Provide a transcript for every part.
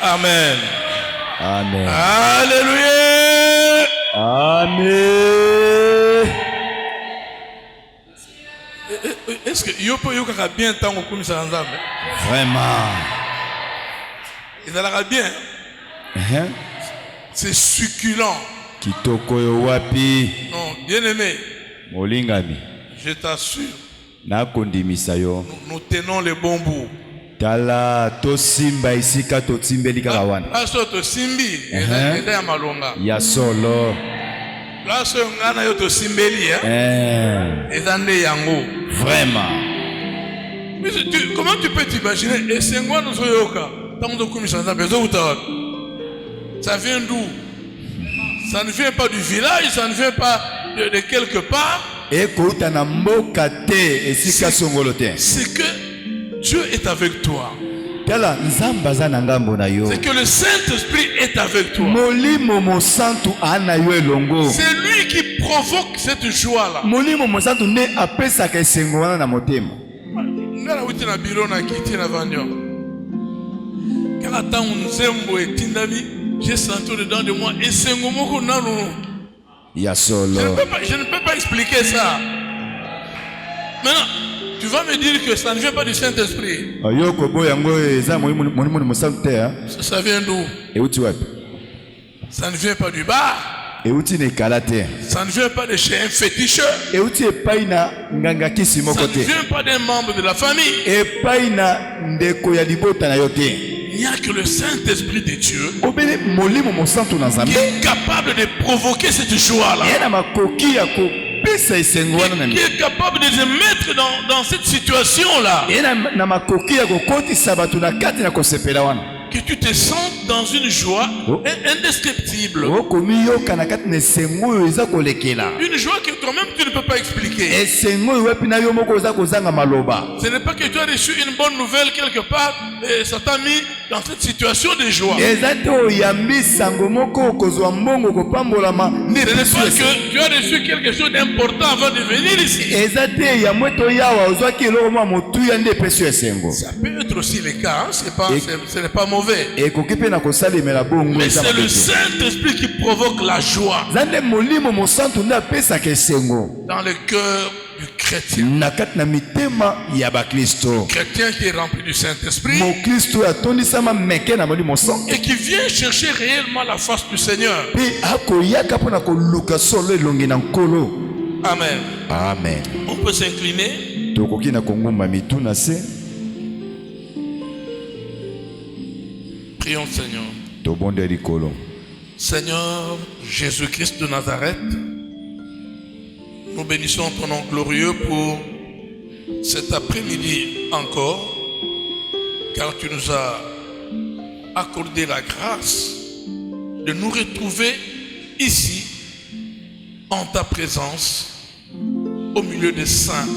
Amen. Amen. Alléluia. Amen. Est-ce que yo peut bien tant comme ça ensemble? Vraiment. Il a bien. C'est succulent. Kitoko yo wapi? Non, bien aimé. Molingami. Je t'assure. Na kondimisa yo. Nous tenons les bons bouts. Tala to simba isika to timbeli kaka wana. Place to simbi, enda ya malonga. Ya solo. Place ngana yo to simbeli ezande yango. Vraiment. Mais comment tu peux t'imaginer et c'est moi nous soyoka. Tant de commission ça besoin ça vient d'où? Ça ne vient pas du village, ça ne vient pas de quelque part. Et kouta mboka te esika songolote. C'est que Dieu est avec toi. C'est que le Saint-Esprit est avec toi. C'est lui qui provoque cette joie-là. J'ai senti dedans de moi et c'est je ne peux pas expliquer ça. Maintenant, tu vas me dire que ça ne vient pas du Saint-Esprit. Ça vient d'où? Ça ne vient pas du bar. Ça ne vient pas de chez un féticheur. Ça ne vient pas d'un membre de la famille. Il n'y a que le Saint-Esprit de Dieu qui est capable de provoquer cette joie-là. Qui est capable de se mettre dans cette situation-là. Que tu te sens dans une joie indescriptible. Une joie que toi-même tu ne peux pas expliquer. Ce n'est pas que tu as reçu une bonne nouvelle quelque part et ça t'a mis dans cette situation de joie. Ce n'est pas que tu as reçu quelque chose d'important avant de venir ici. Ça peut être aussi le cas, hein? Ce n'est pas mauvais. Mais c'est le Saint-Esprit qui provoque la joie dans le cœur du chrétien. Chrétien qui est rempli du Saint-Esprit et qui vient chercher réellement la face du Seigneur. Amen. Amen. On peut s'incliner. tokoki na kongomba mituna se. Prions Seigneur. Tobonde likolo. Seigneur Jésus-Christ de Nazareth, nous bénissons ton nom glorieux pour cet après-midi encore, car tu nous as accordé la grâce de nous retrouver ici, en ta présence, au milieu des saints,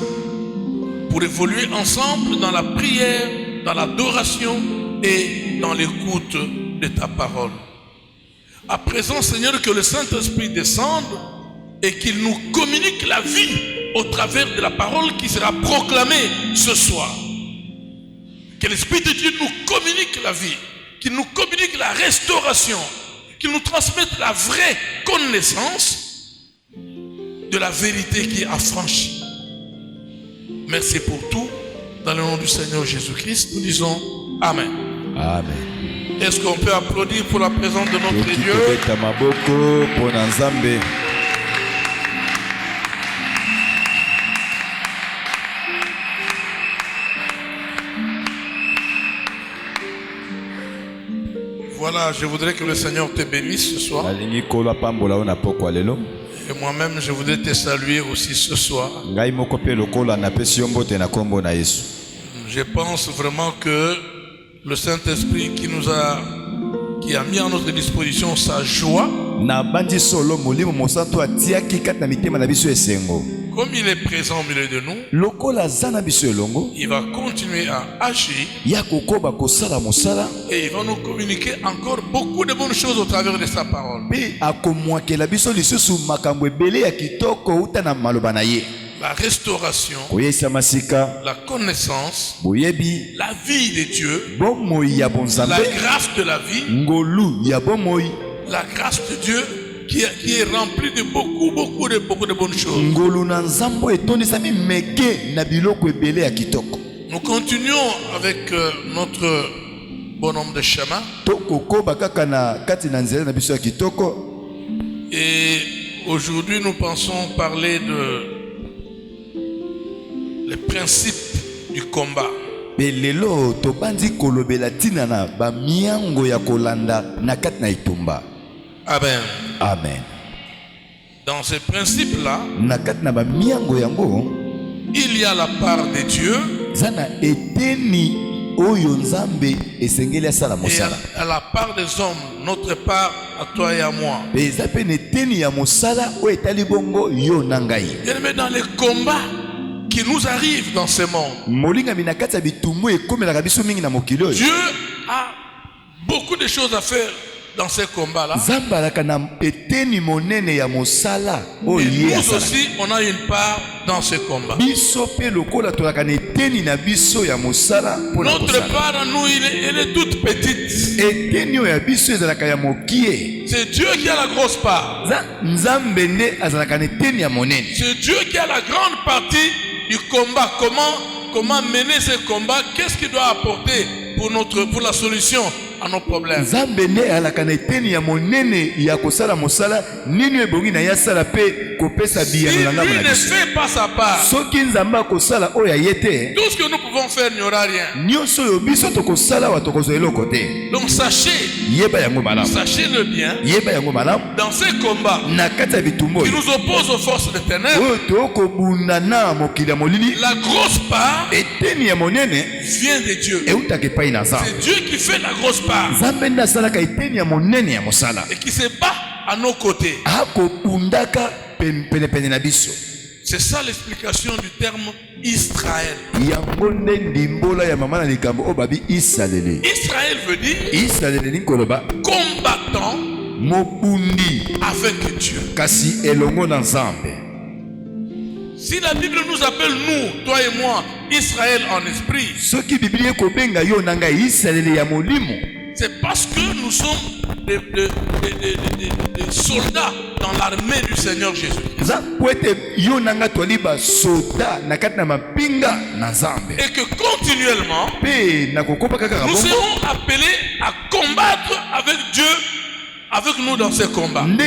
pour évoluer ensemble dans la prière, dans l'adoration et dans l'écoute de ta parole. À présent, Seigneur, que le Saint-Esprit descende et qu'il nous communique la vie au travers de la parole qui sera proclamée ce soir. Que l'Esprit de Dieu nous communique la vie, qu'il nous communique la restauration, qu'il nous transmette la vraie connaissance de la vérité qui est affranchie. Merci pour tout. Dans le nom du Seigneur Jésus-Christ, nous disons Amen. Amen. Est-ce qu'on peut applaudir pour la présence de notre Dieu? Voilà, je voudrais que le Seigneur te bénisse ce soir. Et moi-même, je voudrais te saluer aussi ce soir. Je pense vraiment que le Saint-Esprit qui a mis à notre disposition sa joie, comme il est présent au milieu de nous, il va continuer à agir et il va nous communiquer encore beaucoup de bonnes choses au travers de sa parole. La restauration, la connaissance, la vie de Dieu, la grâce de la vie, la grâce de Dieu qui est remplie de beaucoup de bonnes choses. Nous continuons avec notre bonhomme de chemin. Et aujourd'hui nous pensons parler de les principes du combat. Amen. Amen. Dans ces principes-là, il y a la part de Dieu et à la part des hommes, notre part à toi et à moi. Et mais dans les combats qui nous arrivent dans ce monde, Dieu a beaucoup de choses à faire dans ces combats-là. Et nous aussi, on a une part dans ce combat. Notre part à nous, elle est toute petite. C'est Dieu qui a la grosse part. C'est Dieu qui a la grande partie du combat. Comment mener ce combat? Qu'est-ce qu'il doit apporter pour la solution à nos problèmes? Si lui ne fait pas sa part, tout ce que nous pouvons faire, il n'y aura rien. Donc sachez-le bien, dans ces combats qui nous opposent aux forces des ténèbres, la grosse part vient de Dieu. C'est Dieu qui fait la grosse part et qui se bat à nos côtés. C'est ça l'explication du terme Israël. Israël veut dire combattant avec Dieu. Si la Bible nous appelle, nous, toi et moi, Israël en esprit, c'est parce que nous sommes des soldats dans l'armée du Seigneur Jésus. Et que continuellement, nous serons appelés à combattre avec Dieu avec nous dans ce combat. Nous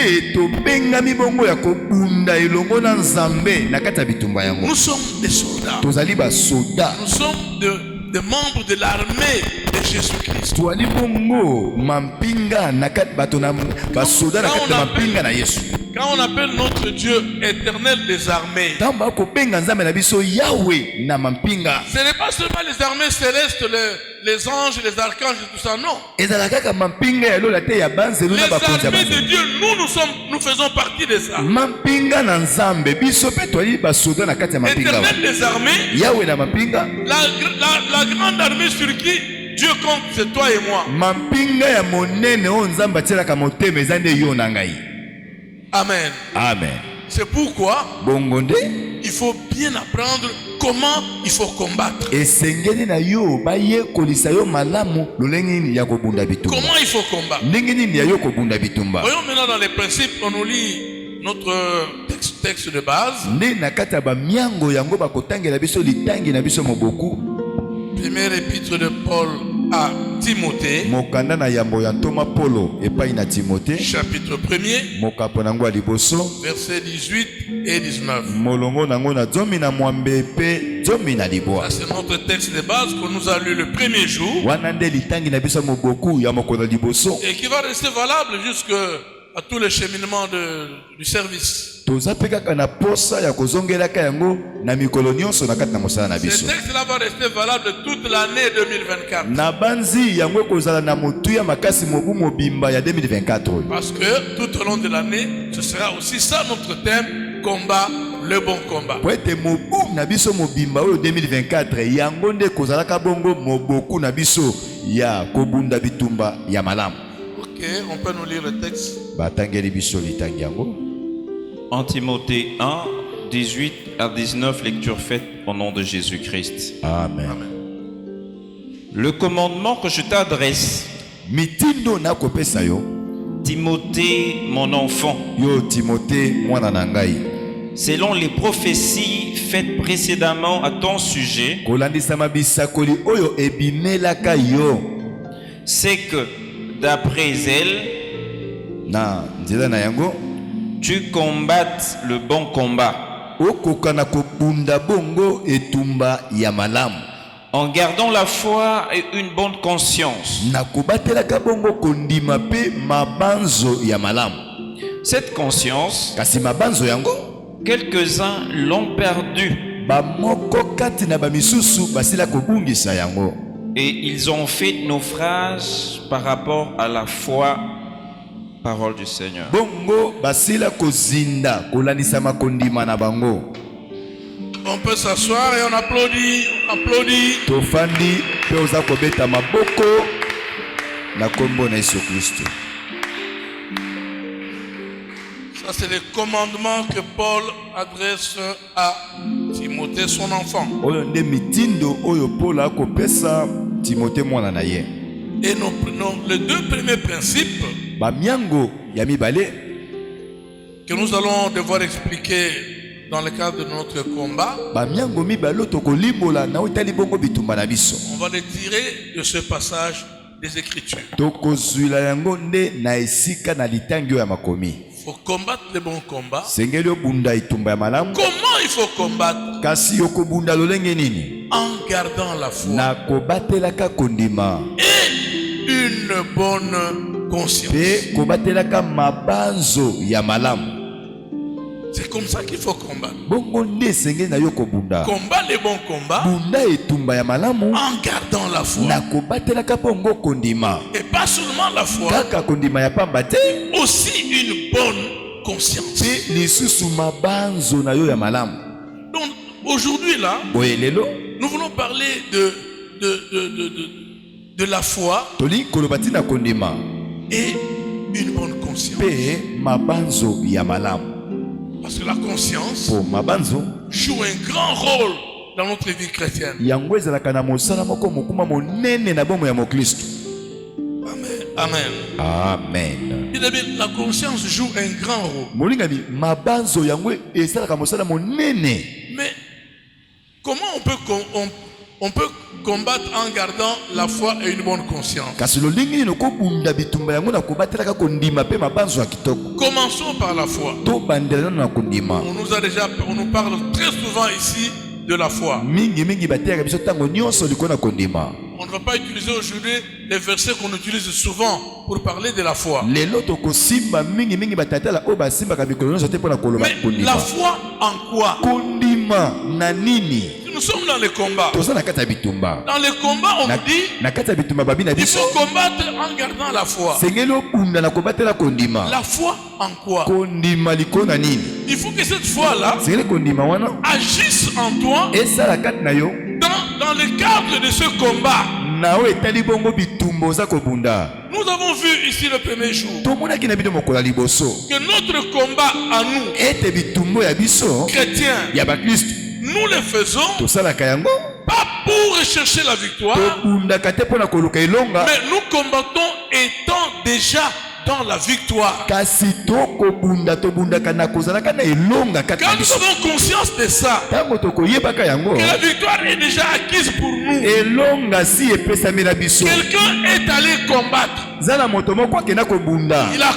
sommes des soldats. Nous sommes des membres de l'armée de Jésus-Christ. Quand on appelle notre Dieu éternel des armées, ce n'est pas seulement les armées célestes, les anges, les archanges et tout ça, non. Les armées de Dieu, nous faisons partie de ça. Éternel des armées, la grande armée sur qui Dieu compte, c'est toi et moi. Amen. Amen. C'est pourquoi il faut bien apprendre comment il faut combattre. Comment il faut combattre. Voyons maintenant dans les principes, on nous lit notre texte de base. Premier épître de Paul à Timothée, chapitre 1er, versets 18 et 19. C'est notre texte de base qu'on nous a lu le premier jour et qui va rester valable jusqu'à tout le cheminement du service. Ce texte-là va rester valable toute l'année 2024. Parce que tout au long de l'année, ce sera aussi ça notre thème, combat, le bon combat. Ok, on peut nous lire le texte. En Timothée 1, 18 à 19, lecture faite au nom de Jésus-Christ. Amen. Amen. Le commandement que je t'adresse, Timothée, mon enfant, selon les prophéties faites précédemment à ton sujet, c'est que d'après elle, tu combattes le bon combat en gardant la foi et une bonne conscience. Cette conscience, quelques-uns l'ont perdue et ils ont fait naufrage par rapport à la foi. Parole du Seigneur. On peut s'asseoir et on applaudit. Ça, c'est le commandement que Paul adresse à Timothée, son enfant. Et les deux premiers principes que nous allons devoir expliquer dans le cadre de notre combat, on va les tirer de ce passage des Écritures. Il faut combattre le bon combat. Comment il faut combattre? En gardant la foi et une bonne conscience. C'est comme ça qu'il faut combattre. Combat les bons combats en gardant la foi. Et pas seulement la foi, aussi une bonne conscience. Donc aujourd'hui là, nous voulons parler de la foi et une bonne conscience. Parce que la conscience joue un grand rôle dans notre vie chrétienne. Amen. Amen. La conscience joue un grand rôle. Mais comment On peut combattre en gardant la foi et une bonne conscience. Commençons par la foi. On nous parle très souvent ici de la foi. On ne va pas utiliser aujourd'hui les versets qu'on utilise souvent pour parler de la foi. Mais la foi en quoi? Nous sommes dans les combats. Dans les combats, on dit il faut combattre en gardant la foi. La foi en quoi? Il faut que cette foi-là agisse en toi dans le cadre de ce combat. Nous avons vu ici le premier jour que notre combat à nous, chrétiens, nous le faisons pas pour rechercher la victoire, mais nous combattons étant déjà dans la victoire. Quand nous avons conscience de ça, que la victoire est déjà acquise pour nous, quelqu'un est allé combattre. Il a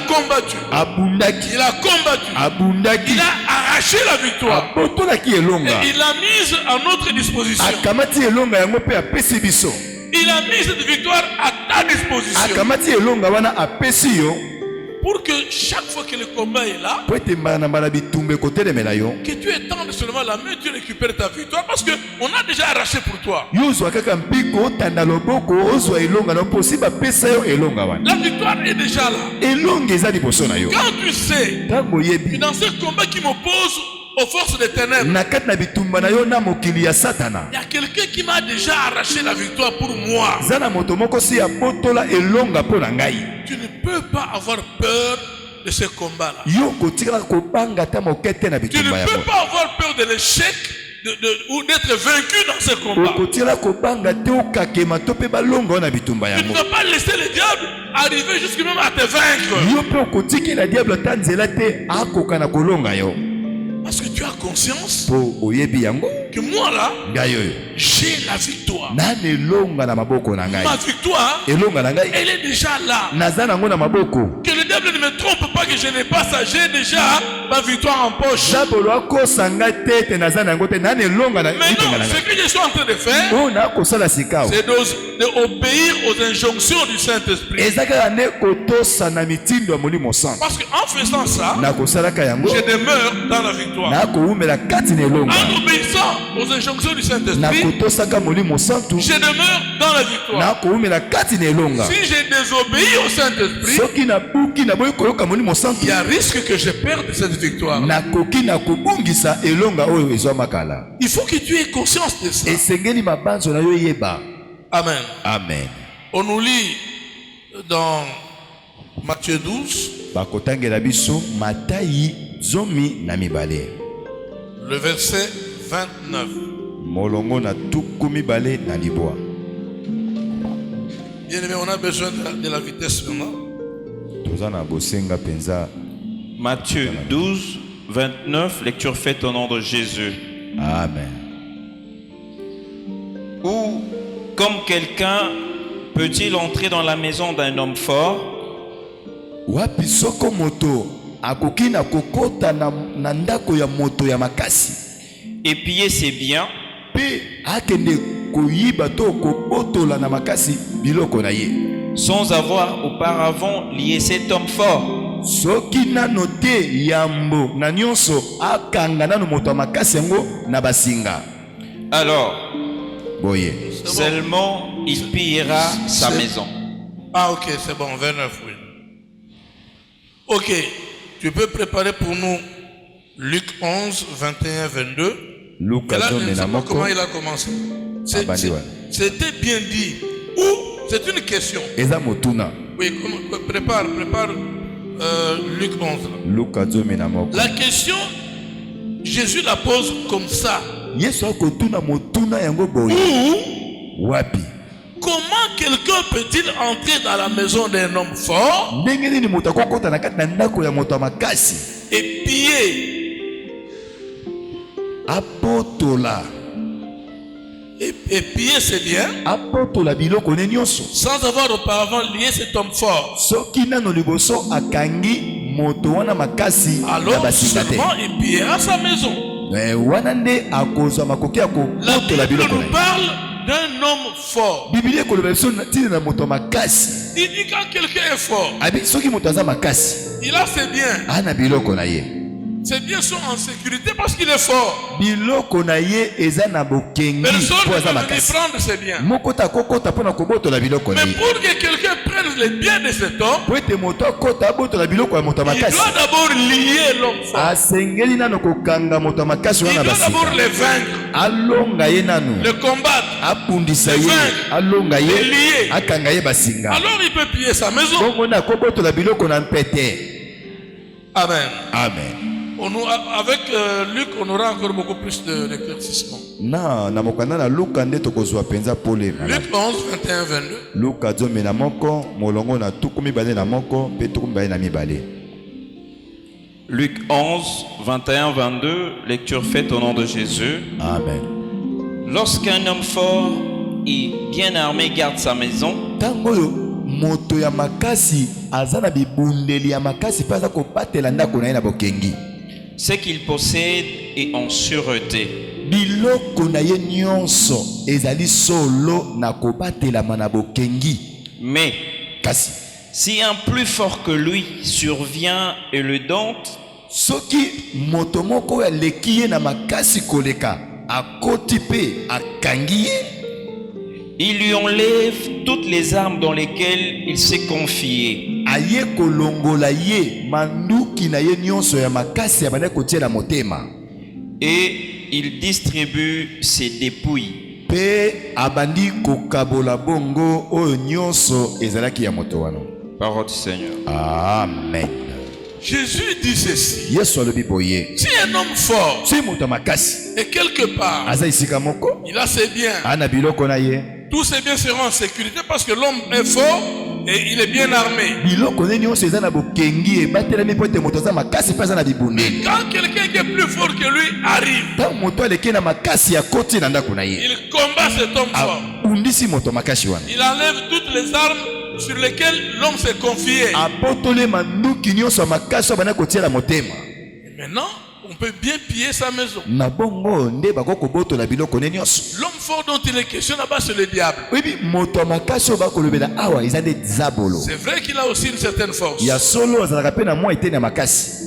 combattu. Il a combattu. Il a arraché la victoire. Et il l'a mise à notre disposition. Il a mis cette victoire à ta disposition. Pour que chaque fois que le combat est là, que tu étendes seulement la main, tu récupères ta victoire parce qu'on a déjà arraché pour toi. La victoire est déjà là. Quand tu sais que dans ce combat qui m'oppose aux forces des ténèbres, il y a quelqu'un qui m'a déjà arraché la victoire pour moi. Tu ne peux pas avoir peur de ce combat-là. Tu ne peux pas avoir peur de l'échec ou d'être vaincu dans ce combat. Tu ne vas pas laisser le diable arriver jusqu'à même à te vaincre. Parce que tu as conscience que moi là, j'ai la victoire. Ma victoire, elle est déjà là. Que le diable ne me trompe pas, que je n'ai pas ça. J'ai déjà ma victoire en poche. Maintenant, ce que je suis en train de faire, c'est d'obéir aux injonctions du Saint-Esprit. Parce qu'en faisant ça, je demeure dans la victoire. En obéissant aux injonctions du Saint-Esprit, je demeure dans la victoire. Si je désobéis au Saint-Esprit, il y a risque que je perde cette victoire. Il faut que tu aies conscience de ça. Amen. Amen. On nous lit dans Matthieu 12. Le verset 29. Bien aimé, on a besoin de la vitesse maintenant. Matthieu 12, 29, lecture faite au nom de Jésus. Amen. Ou comme quelqu'un peut-il entrer dans la maison d'un homme fort et piller ses biens sans avoir auparavant lié cet homme fort? Alors, seulement il pillera sa maison. Ah ok, c'est bon, 29, oui. Ok, tu peux préparer pour nous Luc 11, 21, 22. Et là, je ne sais pas comment il a commencé. C'était bien dit. Ou c'est une question. Oui, prépare Luc 11. La question, Jésus la pose comme ça. Ou comment quelqu'un peut-il entrer dans la maison d'un homme fort et piller Et piller, c'est bien. Apotola biloko ne nyonso. Sans avoir auparavant lié cet homme fort. Soki nano liboso akangi moto wana makasi na alors basika te. seulement il pillera sa maison. Wana nde akozwa makoki ya kopotola La Bible biloko na nous ye. parle d'un homme fort. Biblia ekoloba biso ntina na moto makasi. Il dit quand quelqu'un est fort, Abi soki moto aza makasi il a ses biens. ana biloko na ye. Ses biens sont en sécurité parce qu'il est fort. Biloko na ye eza na bokengi Personne po ne aza peut venir makasi. prendre ses biens. Moko ta kokota pona kobotola biloko na Mais ye. pour que quelqu'un prenne les biens de cet homme, Po ete moto akota abotola biloko ya moto il makasi. doit d'abord lier l'homme fort. Asengeli nano kokanga moto makasi Il wana doit d'abord basika. les vaincre, Alonga ye nano. les combattre. Apundisa ye. vaincre. Alonga Les ye. lier. Akanga ye basinga. Alors il peut piller sa maison. Bongo na kobotola biloko na mpete. Amen. Amen. Avec Luc, on aura encore beaucoup plus d'éclaircissement. Na mokanda na Luka nde tokozwa penza pole. Luc 11, 21, 22. Luka 10 na moko molongo na tukumi bale na moko pe tukumi bale na mibale. Luc 11, 21, 22, lecture faite au nom de Jésus. Amen. Lorsqu'un homme fort et bien armé garde sa maison, Tango yo moto ya makasi azana bibundeli ya makasi paza ko batela ndako na ye na bokengi. ce qu'il possède est en sûreté. Biloko na ye nyonso ezali solo na ko batela na bokengi. Mais Kasi si un plus fort que lui survient et le dompte, soki moto moko ya leki ye na makasi koleka akoti pe akangi ye, il lui enlève toutes les armes dans lesquelles il s'est confié. aye kolongola ye manduki na ye nyonso ya makasi ya bana kotiela motema. Et il distribue ses dépouilles. Pe abandi kokabola bongo oyo nyonso ezalaki ya moto wana. Parole du Seigneur. Amen. Jésus dit ceci. Yesu alobi boye. Si un homme fort Si moto makasi et quelque part, aza isika moko il a ses biens, ana biloko na ye, tous ses biens seront en sécurité parce que l'homme est fort et il est bien armé. biloko ne nyonso eza na bokengi ebatelemi po ete moto aza makasi mpe aza na bibundeli. Quand quelqu'un qui est plus fort que lui arrive, Ntango moto aleki na makasi ya koti na ndako na ye, il combat cet homme fort. abundisi moto makasi wana, Il enlève toutes les armes sur lesquelles l'homme s'est confié. abotoli manduki nyonso ya makasi oyo bana kotiela motema. Et maintenant, on peut bien piller sa maison. Na bongo nde bako kobotola biloko ne nyonso. L'homme fort dont il est question là-bas, c'est le diable. Oyebi moto ya makasi oyo bakolobela awa eza nde zabolo. C'est vrai qu'il a aussi une certaine force. Ya solo azalaka mpe na mwa eteni ya makasi.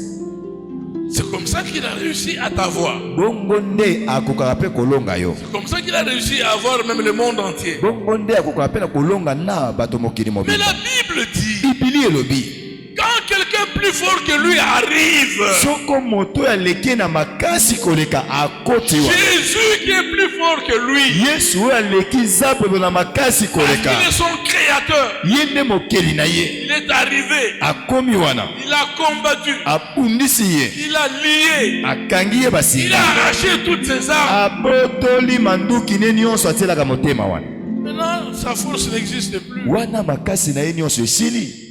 C'est comme ça qu'il a réussi à t'avoir. Bongo nde akokaka mpe kolonga yo. C'est comme ça qu'il a réussi à avoir même le monde entier. Bongo nde akokaka mpe na kolonga na bato mokili Mais mobimba. la Bible dit, Bibili elobi quand quelqu'un plus fort que lui arrive, soko moto aleki na makasi koleka akoti wa. Jésus qui est plus fort que lui, Yesu oyo aleki zabolo na makasi parce koleka. qu'il est son créateur, Ye nde mokeli na ye. il est arrivé, Akomi wana. il a combattu, Abundisi ye. il a lié, Akangi ye il basinga. a arraché toutes ses armes. Abotoli manduki ne nyonso atielaka motema wana. Maintenant, sa force n'existe plus. Wana makasi na ye nyonso esili.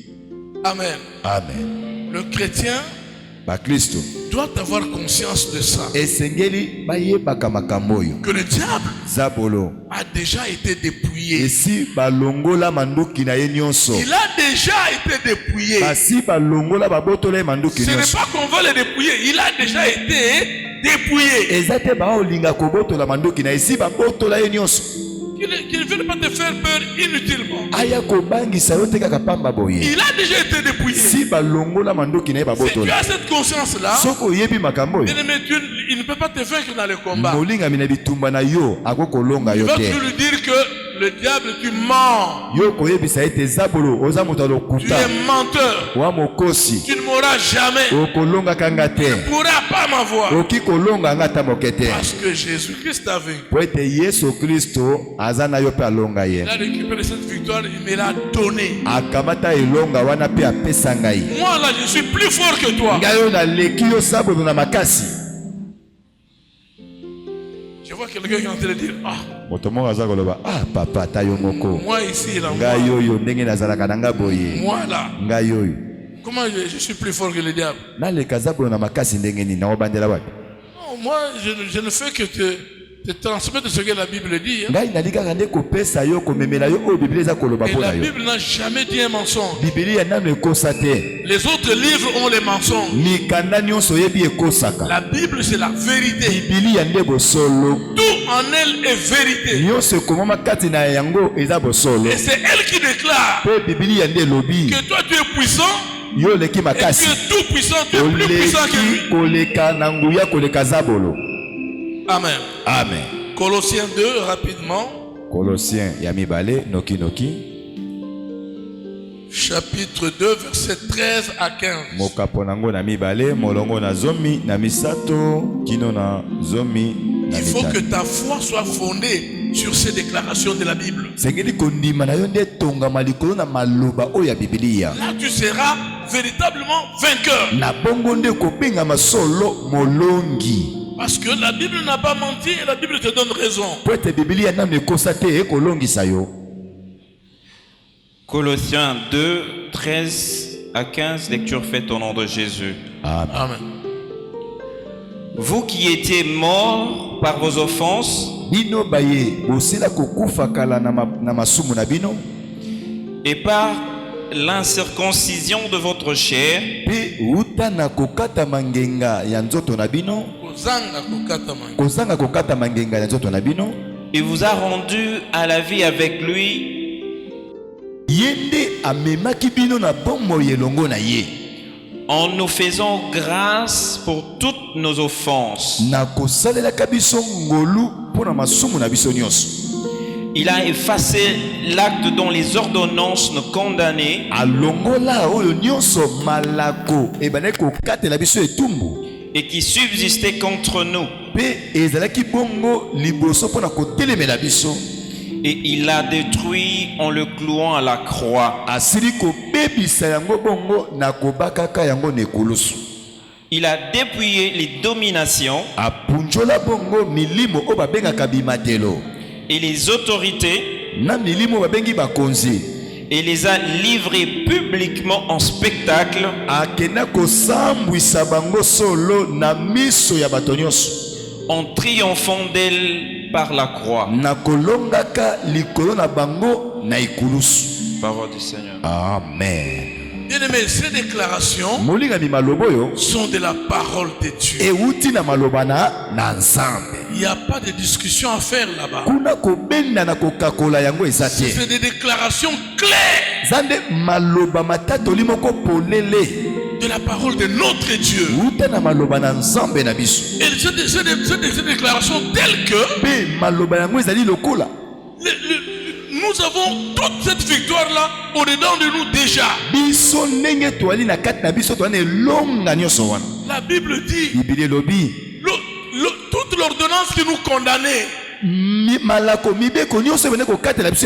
Amen. Amen. Le chrétien Bakristo doit avoir conscience de ça. esengeli bayebaka makambo oyo. Que le diable Zabolo a déjà été dépouillé. esi balongola manduki na ye nyonso. Il a déjà été dépouillé. Basi balongola babotola ye manduki Ce n'est nyonso. pas qu'on va le dépouiller. Il a déjà été dépouillé. Eza te baolinga kobotola manduki na esi babotola ye nyonso. Qu'il ne vienne pas te faire peur inutilement. Aya kobangisa yo te kaka pamba boye. Il a déjà été dépouillé. Si balongola manduki na ye Si tu babotola. as cette conscience-là, Soko oyebi makambo oyo. bien-aimé, il ne peut pas te vaincre dans le combat. molingami na bitumba na yo akokolonga Il yo va te. toujours lui dire que le diable, tu mens. Yo koyebisa ete zabolo oza moto ya Tu lokuta es menteur. wa mokosi. Tu ne m'auras jamais. Okolongaka nga te. Tu ne pourras pas m'avoir. Oki kolonga nga ata moke te. Parce que Jésus-Christ a vaincu. Po ete yesu kristo aza na yo mpe alonga ye. Il a récupéré cette victoire, il me l'a donnée. Akamata elonga wana mpe apesa ngai. Moi là, je suis plus fort que toi. Ngai oyo naleki yo sabolo na makasi. Je vois quelqu'un qui est en train de dire, ah, Moto moko aza koloba ah papa ta yo moko. moi ici, là, Ngai moi, oyo ndenge nazalaka na nga boye. moi là, Ngai oyo comment je suis plus fort que le diable? naleka zabolo na makasi ndenge nini naobandela wapi? Non, moi, je ne fais que te te transmettre ce que la Bible dit. Et la Bible n'a jamais dit un mensonge. Les autres livres ont les mensonges. La Bible, c'est la vérité. Tout en elle est vérité. Et c'est elle qui déclare que toi tu es puissant. Et tu es tout puissant, tu es plus puissant que lui. Amen. Amen. Colossiens 2, rapidement. Colossiens Yamibale, Noki Noki. Chapitre 2, verset 13 à 15. Mokaponango Namibale, Molongo Nazomi, Namisato, Kino Nazomi. Il faut que ta foi soit fondée sur ces déclarations de la Bible. Là, tu seras véritablement vainqueur. Parce que la Bible n'a pas menti et la Bible te donne raison. Colossiens 2, 13 à 15, lecture faite au nom de Jésus. Amen. Vous qui étiez morts par vos offenses et par l'incirconcision de votre chair, il vous a rendu à la vie avec lui en nous faisant grâce pour toutes nos offenses. Il a effacé l'acte dont les ordonnances nous condamnaient et qui subsistait contre nous. Et il l'a détruit en le clouant à la croix. Il a dépouillé les dominations et les autorités et les a livrés publiquement en spectacle en triomphant d'elle par la croix. Parole du Seigneur. Amen. Bien-aimés, ces déclarations sont de la parole de Dieu. Il n'y a pas de discussion à faire là-bas. C'est des déclarations claires de la parole de notre Dieu. Et ces déclarations telles que nous avons toute cette victoire-là au-dedans de nous déjà. La Bible dit toute l'ordonnance qui nous condamnait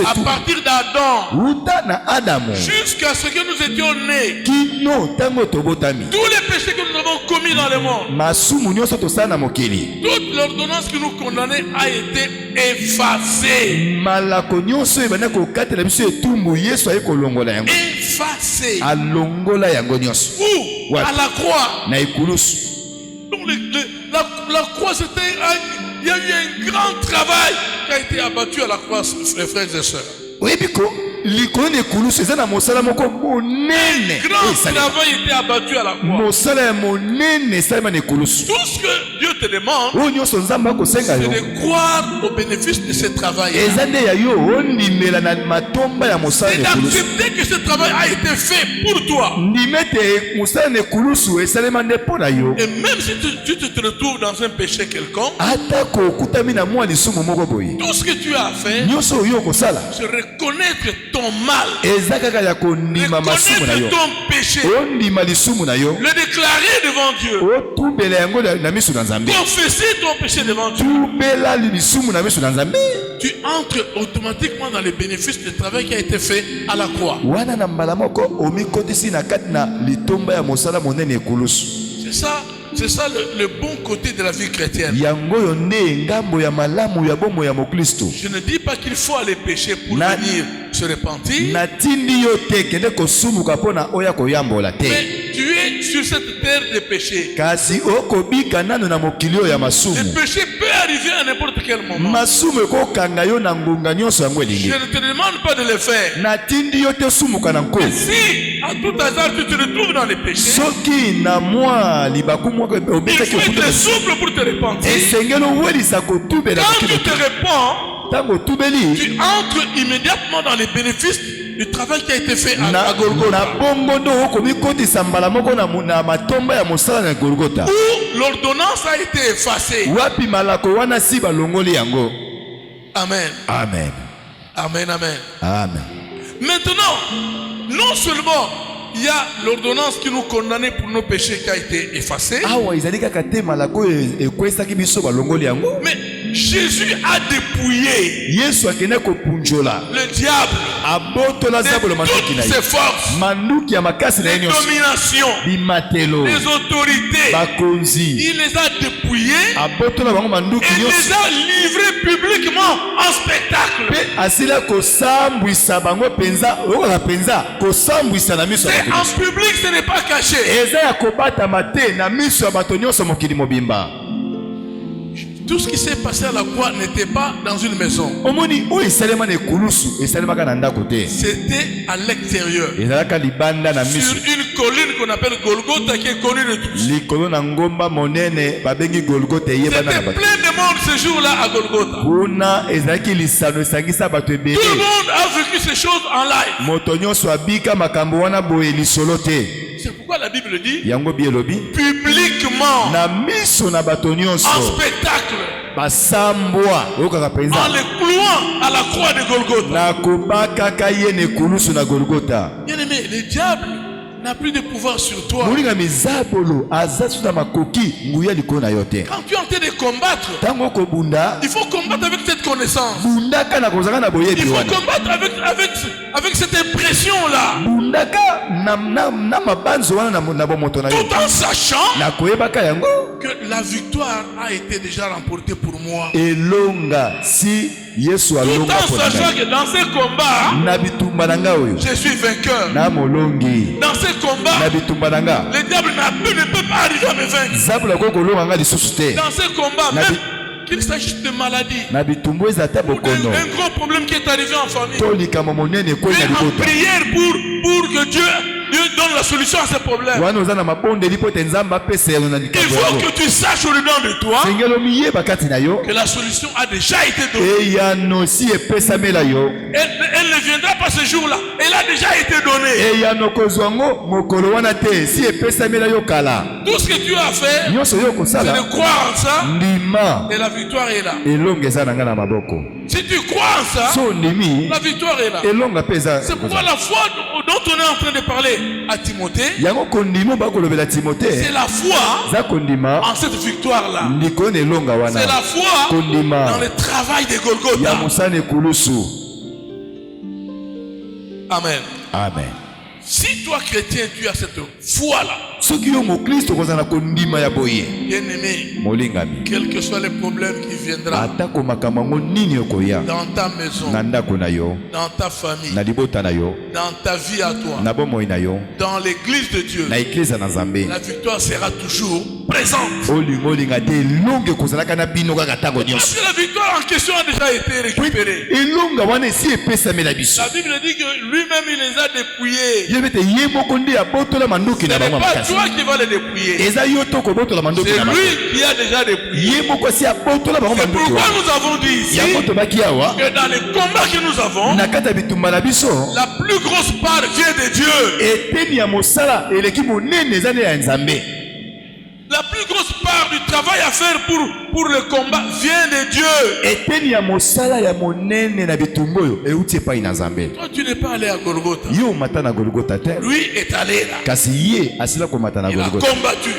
à partir d'Adam jusqu'à ce que nous étions nés, tous les péchés que nous avons commis dans le monde, toute l'ordonnance qui nous condamnait a été effacée. Effacée. Où? À la croix. Donc la croix, c'était... Il y a eu un grand travail qui a été abattu à la croix, les frères et sœurs. Un grand travail était abattu à la croix. Tout ce que Dieu te demande, c'est de croire au bénéfice de ce travail. C'est d'accepter que ce travail a été fait pour toi. Et même si tu te retrouves dans un péché quelconque, tout ce que tu as à faire, c'est reconnaître ton mal, reconnaître ton péché, le déclarer devant Dieu, confesser ton péché devant Dieu. Tu entres automatiquement dans les bénéfices du travail qui a été fait à la croix. C'est ça le bon côté de la vie chrétienne. Je ne dis pas qu'il faut aller pécher pour venir se repentir. Mais tu es sur cette terre de péché. Le péché peut arriver à n'importe quel moment. Je ne te demande pas de le faire. Mais si à tout hasard tu te retrouves dans les péchés, il faut être souple pour te repentir. Quand tu te repens, tu entres immédiatement dans les bénéfices du travail qui a été fait à Golgotha. Où l'ordonnance a été effacée. Amen. Amen. Amen, amen. Amen. Maintenant, non seulement il y a l'ordonnance qui nous condamnait pour nos péchés qui a été effacée, mais Jésus a dépouillé le diable de toutes ses forces, les dominations, les autorités. Il les a dépouillés et les a livrés publiquement en spectacle. C'est en public, ce n'est pas caché. Tout ce qui s'est passé à la croix n'était pas dans une maison. C'était à l'extérieur. Sur une colline qu'on appelle Golgotha, qui est connue de tous. C'était plein de monde ce jour-là à Golgotha. Tout le monde a vécu ces choses en live. C'est pourquoi la Bible dit publiquement, en spectacle, en les clouant à la croix de Golgotha. Bien aimé, le diable n'a plus de pouvoir sur toi. Quand tu es en train de combattre, il faut combattre avec cette connaissance. Il faut combattre avec cette impression-là. Tout en sachant que la victoire a été déjà remportée pour moi. Tout en sachant que dans ce combat, je suis vainqueur. Dans ce combat, le diable ne peut pas arriver à me vaincre. Dans ce combat, même qu'il s'agisse de maladie, un gros problème qui est arrivé en famille, en prière pour que Dieu donne la solution à ce problème. Il faut que tu saches au-dedans de toi que la solution a déjà été donnée. Elle ne viendra pas ce jour-là. Elle a déjà été donnée. Tout ce que tu as fait, c'est de croire en ça. Et la victoire est là. Si tu crois en ça, la victoire est là. C'est pourquoi la foi dont on est en train de parler à Timothée, c'est la foi en cette victoire-là. C'est la foi dans le travail de Golgotha. Amen. Amen. Si toi chrétien, tu as cette foi-là, bien-aimé, quels que soient les problèmes qui viendront dans ta maison, dans ta famille, dans ta vie à toi, dans l'église de Dieu, la victoire sera toujours présente. Parce que la victoire en question a déjà été récupérée. La Bible dit que lui-même il les a dépouillés. Ce n'est pas toi qui vas les dépouiller. C'est lui qui a déjà dépouillé. C'est pourquoi nous avons dit ici que dans les combats que nous avons, la plus grosse part vient de Dieu. La plus grosse part du travail à faire pour le combat vient de Dieu. Toi, tu n'es pas allé à Golgotha. Lui est allé là. Il a combattu.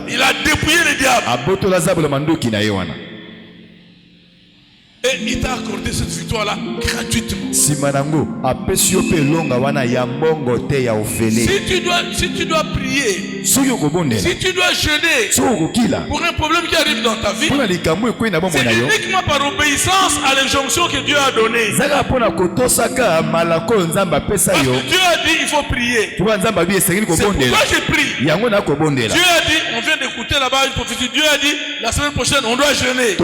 Il a dépouillé le diable. Et Et il t'a accordé cette victoire-là gratuitement. Simanango, apesio pe longa wana ya mbongo te ya ofele. Si tu dois prier, si tu dois jeûner pour un problème qui arrive dans ta vie, c'est uniquement par obéissance à l'injonction que Dieu a donnée. Parce que Dieu a dit il faut prier. C'est pourquoi j'ai pris. Dieu a dit, on vient d'écouter là-bas une prophétie, Dieu a dit la semaine prochaine on doit jeûner.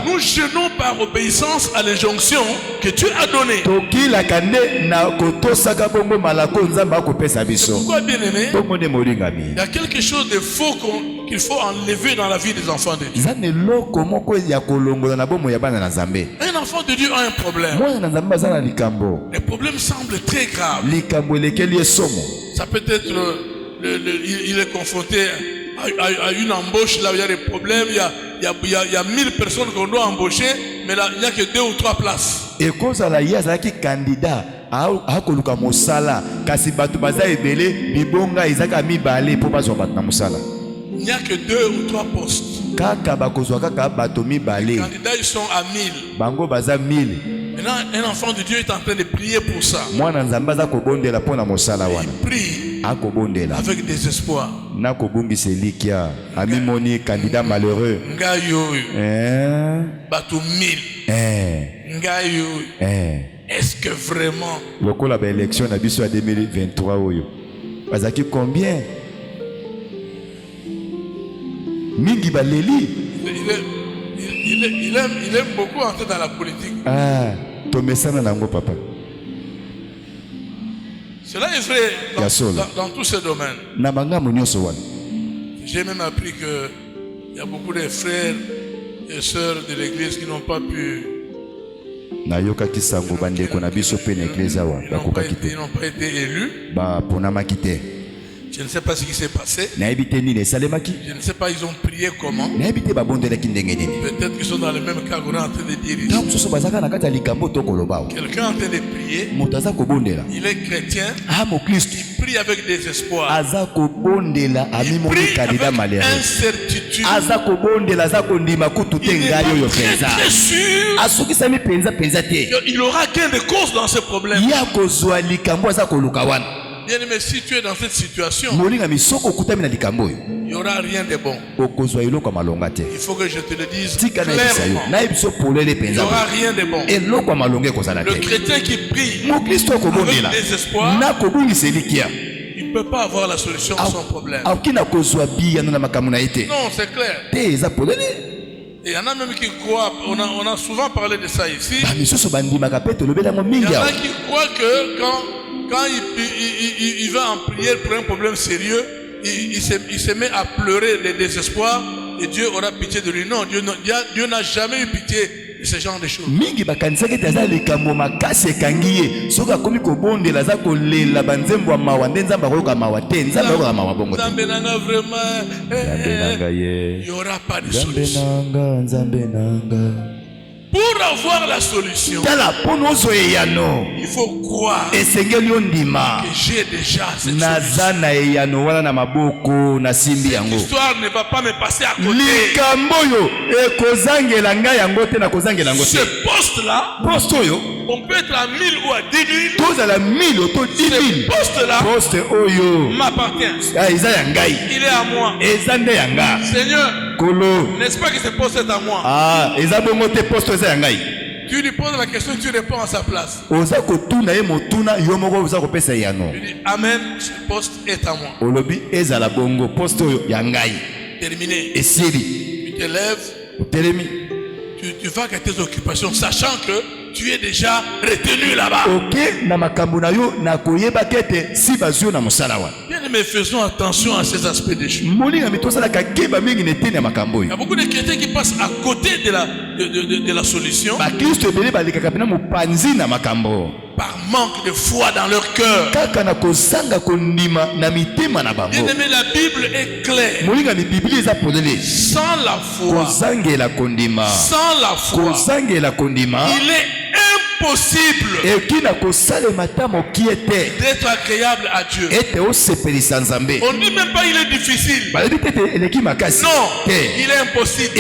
Nous jeûnons par obéissance à l'injonction que Dieu a donnée. C'est pourquoi, bien aimé, il y a quelque chose de faux qu'il faut enlever dans la vie des enfants de Dieu. Un enfant de Dieu a un problème. Le problème semble très grave. Ça peut être, il est confronté à une embauche, là où il y a des problèmes, il y a 1000 personnes qu'on doit embaucher, mais là, il n'y a que 2 ou 3 places. Et quand il y a un candidat, il n'y a que 2 ou 3 postes. Les candidats ils sont à 1000. Maintenant, un enfant de Dieu est en train de prier pour ça. Il prie avec désespoir. Candidat malheureux. Est-ce que vraiment le élection à 2023 combien? Mingi baleli. Il aime beaucoup entrer dans la politique. Ah, tomesana nango papa. Cela est vrai dans tous ces domaines. J'ai même appris qu'il y a beaucoup de frères et sœurs de l'église qui n'ont pas pu. Ils n'ont pas été élus. Je ne sais pas ce qui s'est passé. Je ne sais pas, ils ont prié comment. Peut-être qu'ils sont dans le même cas qu'on est en train de diriger. Quelqu'un est en train de prier. Il est chrétien. Il prie avec désespoir. Il prie avec incertitude. Il est très sûr qu'il aura gain de cause dans ce problème. Bien aimé, si tu es dans cette situation, il n'y aura rien de bon. Il faut que je te le dise clairement. Il n'y aura rien de bon. Le chrétien qui prie avec désespoir, il ne peut pas avoir la solution à son problème. Non, c'est clair. Et il y en a même qui croient, on a souvent parlé de ça ici. Il y en a qui croient que quand il va en prière pour un problème sérieux, il se met à pleurer de désespoir et Dieu aura pitié de lui. Non, Dieu n'a jamais eu pitié de ce genre de choses. Il n'y aura pas de solution. Pour avoir la solution, il faut croire que j'ai déjà cette solution. Cette histoire ne va pas me passer à côté. Ce poste-là, on peut être à 1000 ou à 10 000. Ce poste-là m'appartient. Il est à moi. Seigneur, n'est-ce pas que ce poste est à moi? Tu lui poses la question, tu réponds à sa place. Tu dis Amen, ce poste est à moi. Terminé. Tu te lèves. Tu vas à tes occupations, sachant que tu es déjà retenu là-bas. Bien aimé, faisons attention à ces aspects des choses. Il y a beaucoup de chrétiens qui passent à côté de la solution par manque de foi dans leur cœur. Bien aimé, la Bible est claire. Sans la foi, il est impossible d'être agréable à Dieu. On ne dit même pas il est difficile. Non, il est impossible.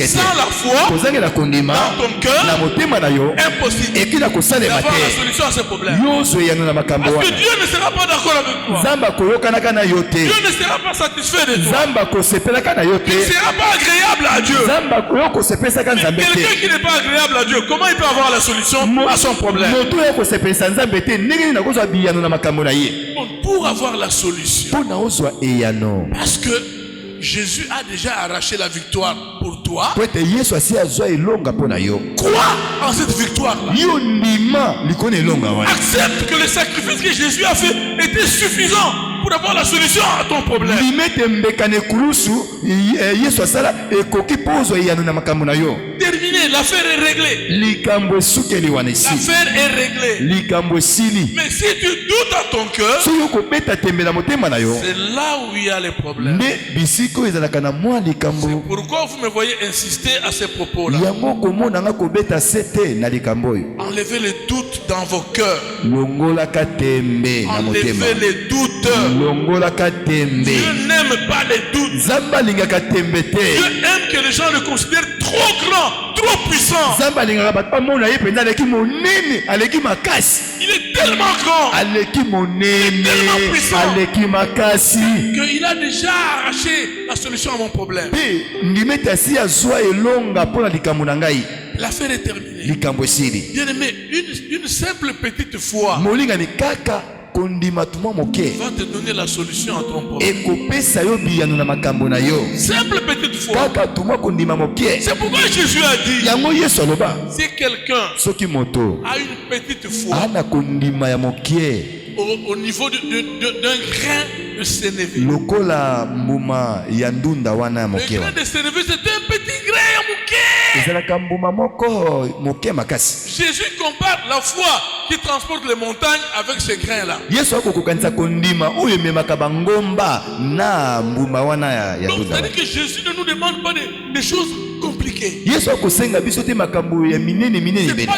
Sans la foi, dans ton cœur, impossible d'avoir la solution à ce problème. Parce que Dieu ne sera pas d'accord avec toi. Dieu ne sera pas satisfait de toi. Il ne sera pas agréable à Dieu. Quelqu'un qui n'est pas agréable à Dieu, comment il peut avoir la solution à son problème? Bon, pour avoir la solution, parce que Jésus a déjà arraché la victoire pour toi. Quoi en cette victoire-là? Accepte que le sacrifice que Jésus a fait était suffisant pour avoir la solution à ton problème. Terminé, l'affaire est réglée. L'affaire est réglée. Mais si tu doutes en ton cœur, c'est là où il y a les problèmes. C'est pourquoi vous me voyez insister à ces propos-là. Enlevez les doutes dans vos cœurs. Enlevez les doutes. Dieu n'aime pas les doutes. Dieu aime que les gens le considèrent trop grand, trop puissant. Il est tellement grand, tellement puissant qu'il a déjà arraché la solution à mon problème. L'affaire est terminée. Bien aimé, une simple petite foi va te donner la solution à ton problème. Simple petite foi. C'est pourquoi Jésus a dit, si quelqu'un a une petite foi au niveau d'un grain de sénévé, le grain de sénévé c'est un petit grain mouké. Jésus compare la foi qui transporte les montagnes avec ce grain-là. Donc c'est-à-dire que Jésus ne nous demande pas des choses compliquées. C'est pas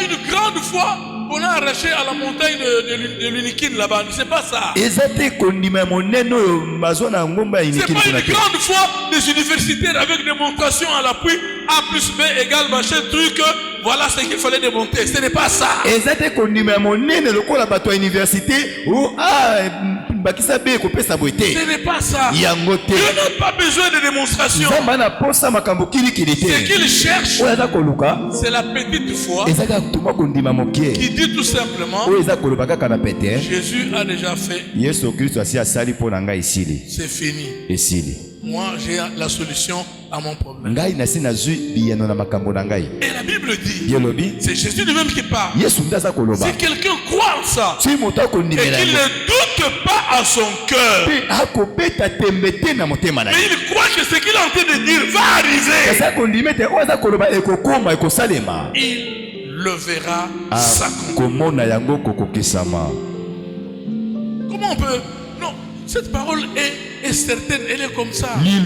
une grande foi qu'on a arraché à la montagne de l'Unikin là-bas. C'est pas ça. C'est pas une grande foi des universitaires avec démonstration à l'appui. A plus B égale machin truc. Voilà ce qu'il fallait démontrer. Ce n'est pas ça. Dieu n'a pas ça. Dieu n'a pas besoin de démonstration. Ce qu'il cherche, c'est la petite foi qui dit tout simplement, Jésus a déjà fait. C'est fini. Moi, j'ai la solution à mon problème. Et la Bible dit, c'est Jésus lui-même qui parle. Si quelqu'un croit en ça et qu'il ne doute pas à son cœur, mais il croit que ce qu'il est en train de dire va arriver, il le verra s'accomplir. Comment on peut... Non, cette parole est certaine, elle est comme ça. Bien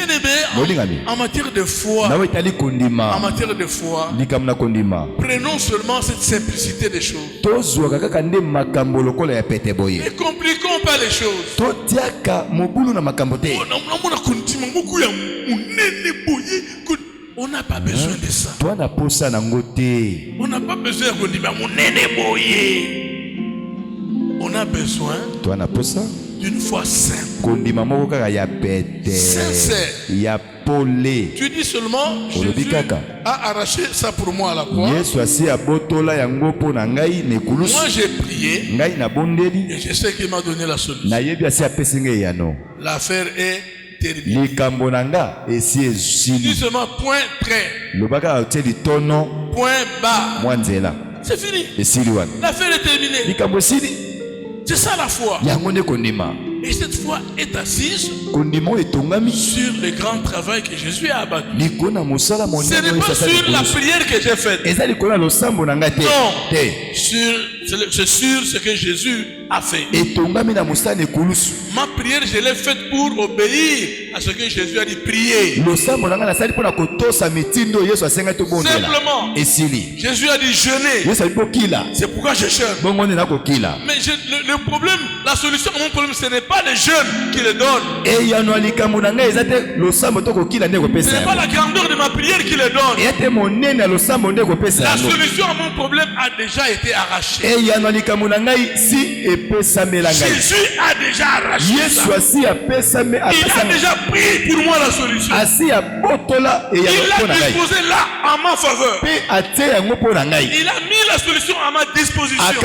aimé, en matière de foi, prenons seulement cette simplicité des choses. Ne compliquons pas les choses. On n'a pas besoin de ça. On n'a pas besoin de dire on a besoin d'une foi simple, sincère. Tu dis seulement, Jésus a arraché ça pour moi à la croix. Moi j'ai prié et je sais qu'il m'a donné la solution. L'affaire est terminée. Dis seulement point trait, point bas. C'est fini. L'affaire est terminée. C'est ça la foi. Et cette foi est assise sur le grand travail que Jésus a abattu. Ce n'est pas sur la prière que j'ai faite. Non, c'est sur ce que Jésus a fait. Ma prière, je l'ai faite pour obéir à à ce que Jésus a dit prier. Simplement. Jésus a dit jeûner. C'est pourquoi je jeûne. Mais le problème, la solution à mon problème, ce n'est pas le jeûne qui le donne. Ce n'est pas la grandeur de ma prière qui le donne. La solution à mon problème a déjà été arrachée. Jésus a déjà arraché ça. Il a déjà pris pour moi la solution. Il a disposé là en ma faveur. Il a mis la solution à ma disposition. Tout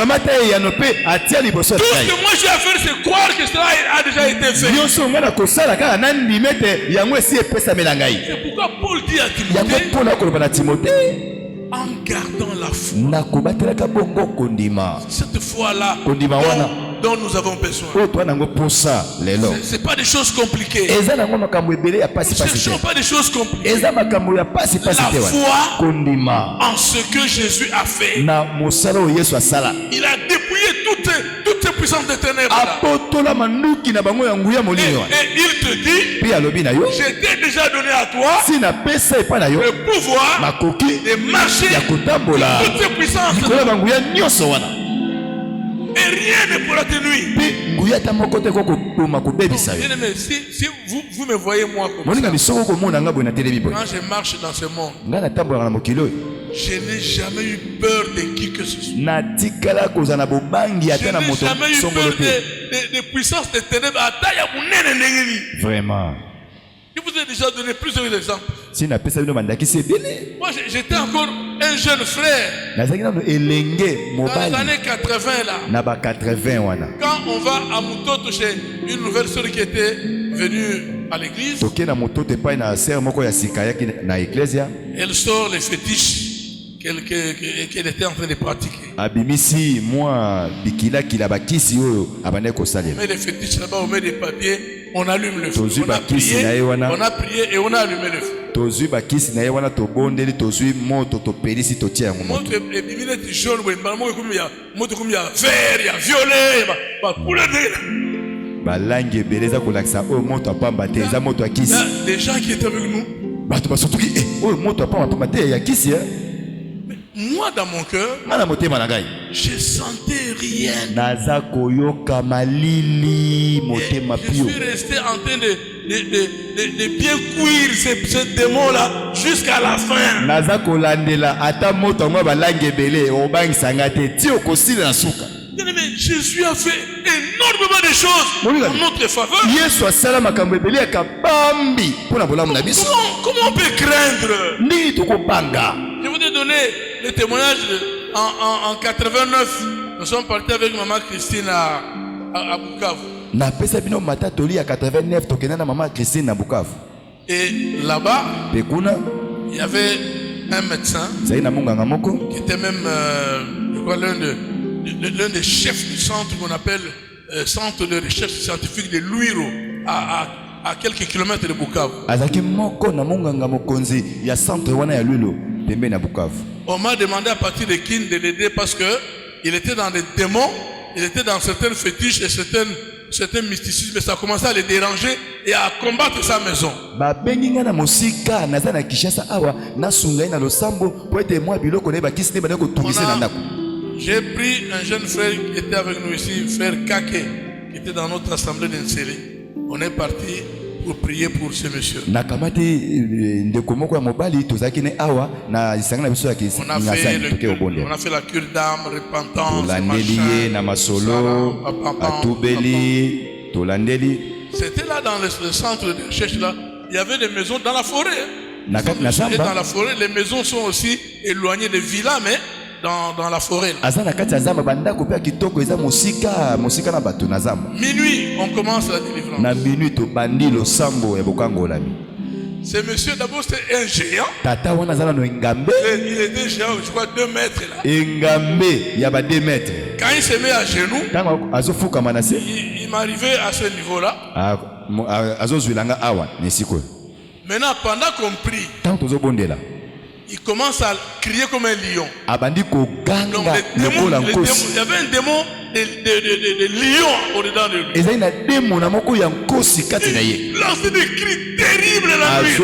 ce que moi j'ai à faire, c'est croire que cela a déjà été fait. C'est pourquoi Paul dit à Timothée, en gardant la foi, cette foi-là dont nous avons besoin. Ce n'est pas des choses compliquées. Ne cherchons pas des choses compliquées. La foi en ce que Jésus a fait. Il a dépouillé toutes ces puissances des ténèbres. Et il te dit, je t'ai déjà donné à toi le pouvoir de marcher toutes ces puissances. Et rien ne pourra te nuire. Bien-aimé, si vous me voyez moi comme ça, quand je marche dans ce monde, je n'ai jamais eu peur de qui que ce soit. Je n'ai jamais eu peur des puissances des ténèbres. Vraiment. Je vous ai déjà donné plusieurs exemples. Moi, j'étais encore un jeune frère. Dans les années 80 là. Quand on va à Mutoto chez une nouvelle sœur qui était venue à l'église, elle sort les fétiches qu'elle était en train de pratiquer. On met les fétiches là-bas, on met des papiers, on allume le feu. On a prié et on a allumé le feu. Des gens qui étaient avec nous. Moi dans mon cœur, je sentais rien. Je suis resté en train de bien cuire ce démon là jusqu'à la fin. Bien-aimé, Jésus a fait énormément de choses en notre faveur. Comment on peut craindre? Je vous ai donné le témoignage en 89. Nous sommes partis avec maman Christine à Bukavu. Et là-bas, il y avait un médecin qui était même, je crois, l'un des chefs du centre qu'on appelle Centre de recherche scientifique de Luiro, à quelques kilomètres de Bukavu. On m'a demandé à partir de Kin de l'aider parce qu'il était dans des démons, il était dans certaines fétiches et certains mysticismes, et ça a commencé à les déranger et à combattre sa maison. J'ai pris un jeune frère qui était avec nous ici, frère Kake, qui était dans notre assemblée d'Inseri. On est parti pour prier pour ce monsieur. On a fait la cure d'âme, repentance, c'était là dans le centre de recherche là. Il y avait des maisons dans la forêt. Et dans la forêt, les maisons sont aussi éloignées des villas, mais dans la forêt. Minuit, on commence la délivrance. Ce monsieur d'abord c'était un géant. Il était géant, je crois 2 mètres là. Quand il se met à genoux, il m'arrivait à ce niveau là. Maintenant pendant qu'on prie, il commence à crier comme un lion. Donc, il y avait un démon des lions au-dedans de lui. Il lançait des cris terribles la nuit.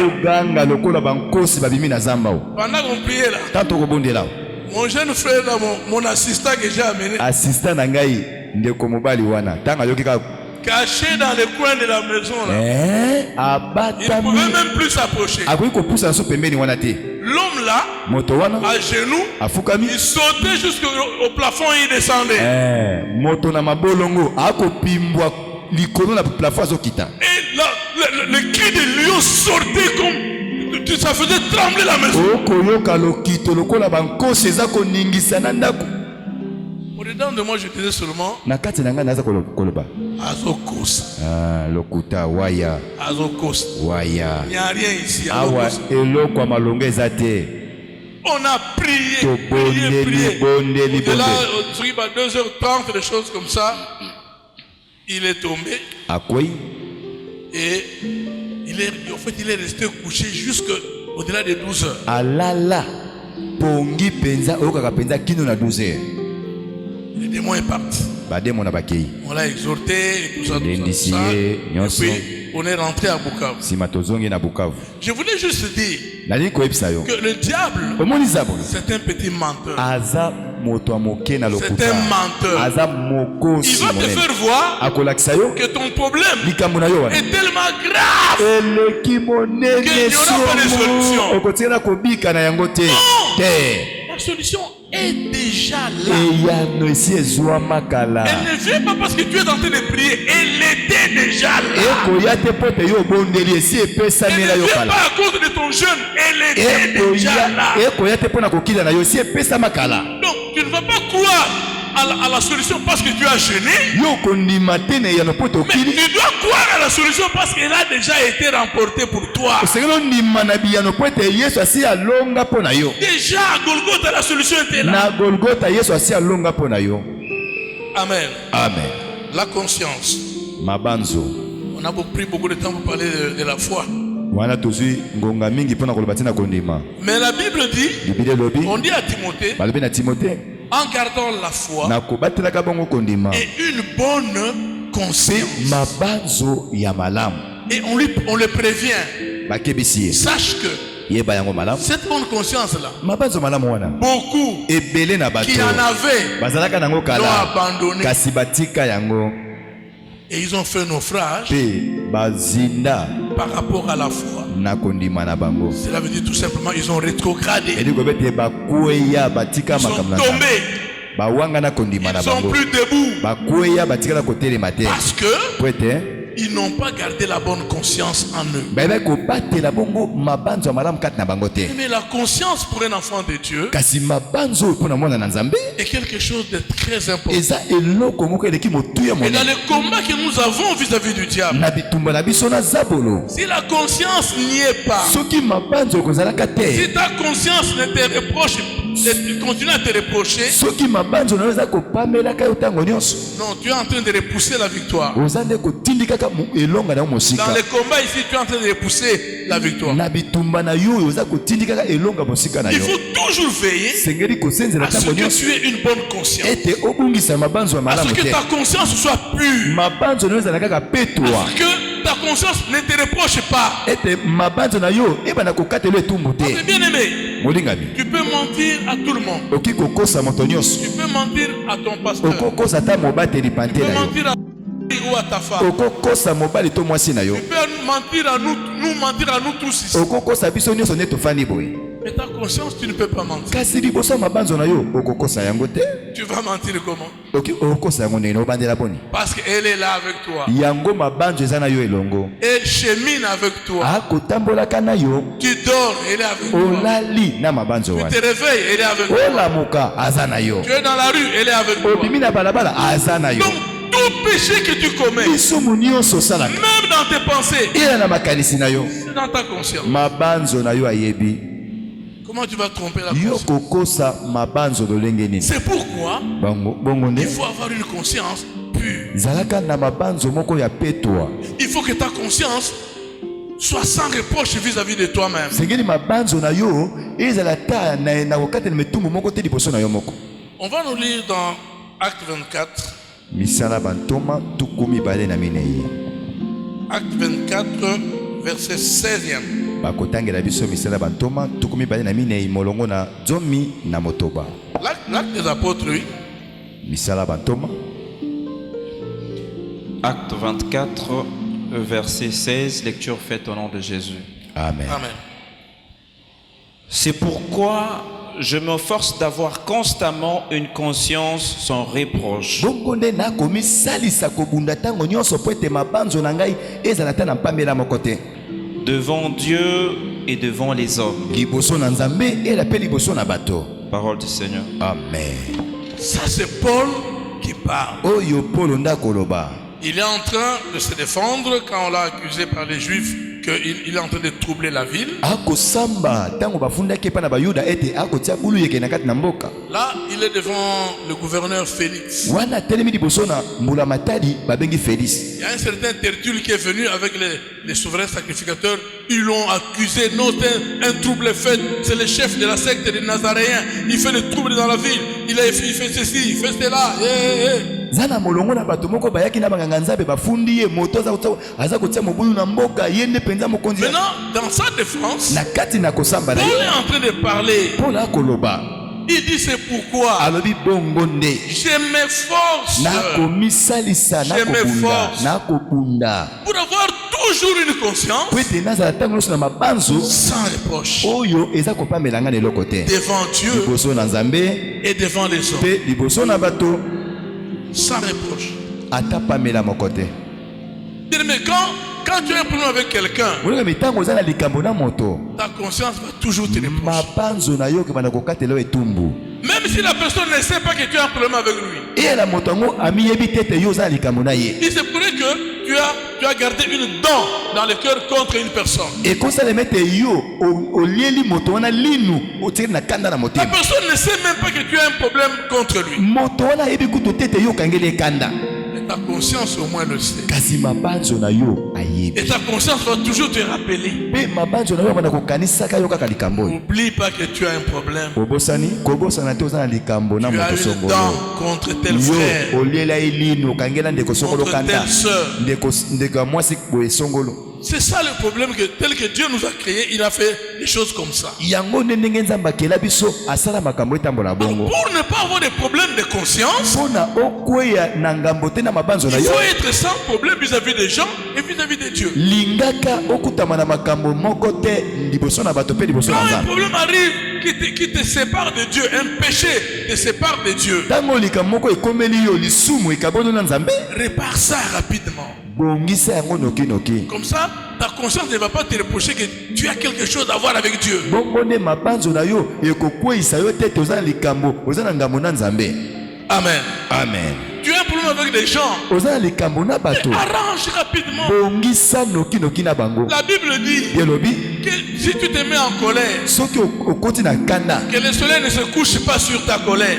Pendant qu'on priait là, mon jeune frère, là, mon assistant que j'ai amené, caché dans le coin de la maison là, il ne pouvait même plus s'approcher. L'homme là, à genoux, il sautait jusqu'au plafond et il descendait. Et là, le cri de lion sortait comme ça faisait trembler la maison. Au-dedans de moi, je disais seulement Azokos. Azokos. Il n'y a rien ici. On a prié. De là, 2h30, des choses comme ça. Il est tombé. Et il est resté couché jusqu'au-delà de 12 heures. Le démon est parti. On l'a exhorté et tout ça. Et puis on est rentré à Bukavu. Je voulais juste dire que le diable, c'est un petit menteur. C'est un menteur. Il va te faire voir que ton problème est tellement grave qu'il n'y aura pas de solution. La solution est déjà là. Elle ne vient pas parce que tu es en train de prier. Elle était déjà là. Elle ne vient pas à cause de ton jeûne. Elle était déjà là. Donc tu ne vas pas croire à la solution parce que tu as jeûné. Mais tu dois croire à la solution parce qu'elle a déjà été remportée pour toi. Déjà à Golgotha, la solution était là. Amen. Amen. La conscience. On a pris beaucoup de temps pour parler de la foi. Mais la Bible dit, on dit à Timothée, en gardant la foi et une bonne conscience. Et on le prévient. Sache que cette bonne conscience-là, beaucoup qui en avaient l'ont abandonné. Et ils ont fait naufrage par rapport à la foi. Cela veut dire tout simplement ils ont rétrogradé. Ils sont tombés. Ils ne sont plus debout. Parce que ils n'ont pas gardé la bonne conscience en eux. Mais la conscience pour un enfant de Dieu est quelque chose de très important. Et dans le combat que nous avons vis-à-vis du diable, si la conscience n'y est pas, si ta conscience ne te reproche, continue à te reprocher, non, tu es en train de repousser la victoire. Dans le combat ici, tu es en train de repousser la victoire. Il faut toujours veiller à ce que tu aies une bonne conscience. À ce que ta conscience soit pure. À ce que ta conscience ne te reproche pas. Bien aimé, tu peux mentir à tout le monde. Tu peux mentir à ton pasteur. Tu peux mentir à ou à ta femme. Tu peux mentir à nous tous ici. Mais ta conscience, tu ne peux pas mentir. Tu vas mentir comment? Parce qu'elle est là avec toi. Elle chemine avec toi. Tu dors, elle est avec toi. Tu te réveilles, elle est avec toi. Tu es dans la rue, elle est avec toi. Donc, tout péché que tu commets, même dans tes pensées, c'est dans ta conscience. Comment tu vas tromper la conscience? C'est pourquoi il faut avoir une conscience pure. Il faut que ta conscience soit sans reproche vis-à-vis de toi-même. On va nous lire dans Acte 24. misala bantoma tukumi bale na minei. Acte 24, verset 16e. Bakotangela biso misala bantoma tukumi bale na minei molongo na zomi na motoba. L'acte des apôtres, oui. Misala bantoma. Acte 24, verset 16, lecture faite au nom de Jésus. Amen. Amen. C'est pourquoi je me force d'avoir constamment une conscience sans reproche. Bongonde na komi salisa ko bunda tango nyonso po ete mabanzo na ngai ezala ta na pambela mokote. Devant Dieu et devant les hommes. Liboso na nzambe et la pe liboso na bato. Parole du Seigneur. Amen. Ça c'est Paul qui parle. Oyo Paul ndakoloba. Il est en train de se défendre quand on l'a accusé par les Juifs qu'il est en train de troubler la ville. Là, il est devant le gouverneur Félix. Il y a un certain Tertulle qui est venu avec les souverains sacrificateurs. Ils l'ont accusé. Non, c'est un trouble fait. C'est le chef de la secte des Nazaréens. Il fait le trouble dans la ville. Il fait ceci, il fait cela. Zana molongo na bato moko bayaki na banganga nzabe bafundi ye moto aza kotia mobulu na mboka yende penza mokonzi. Maintenant, dans sa défense, na kati na kosamba na Paul est en train de parler. Paul akoloba. Il dit c'est pourquoi alobi bongonde. Je m'efforce. Na komisalisa na kobunda. Pour avoir toujours une conscience. Pwete nazala tango na mabanzo sans reproche. Oyo eza kopambela nga lelo kote. Devant Dieu. Liboso na Nzambe et devant les hommes. Pe liboso na bato. Sans reproche. Ata pamela mon côté. Mais quand tu as un problème avec quelqu'un, ta conscience va toujours te reprocher. Même si la personne ne sait pas que tu as un problème avec lui. Il se pourrait que tu as gardé une dent dans le cœur contre une personne. La personne ne sait même pas que tu as un problème contre lui. Et ta conscience au moins le sait. Et ta conscience va toujours te rappeler. N'oublie pas que tu as un problème. Tu as une dent contre tel frère, contre telle soeur. C'est ça le problème, que tel que Dieu nous a créé, il a fait des choses comme ça. Donc, pour ne pas avoir des problèmes de conscience, il faut être sans problème vis-à-vis des gens et vis-à-vis de Dieu. Quand un problème arrive qui te sépare de Dieu, un péché te sépare de Dieu, répare ça rapidement. Comme ça, ta conscience ne va pas te reprocher que tu as quelque chose à voir avec Dieu. Amen. Amen. Tu as un problème avec des gens, arrange rapidement. La Bible dit que si tu te mets en colère, que le soleil ne se couche pas sur ta colère.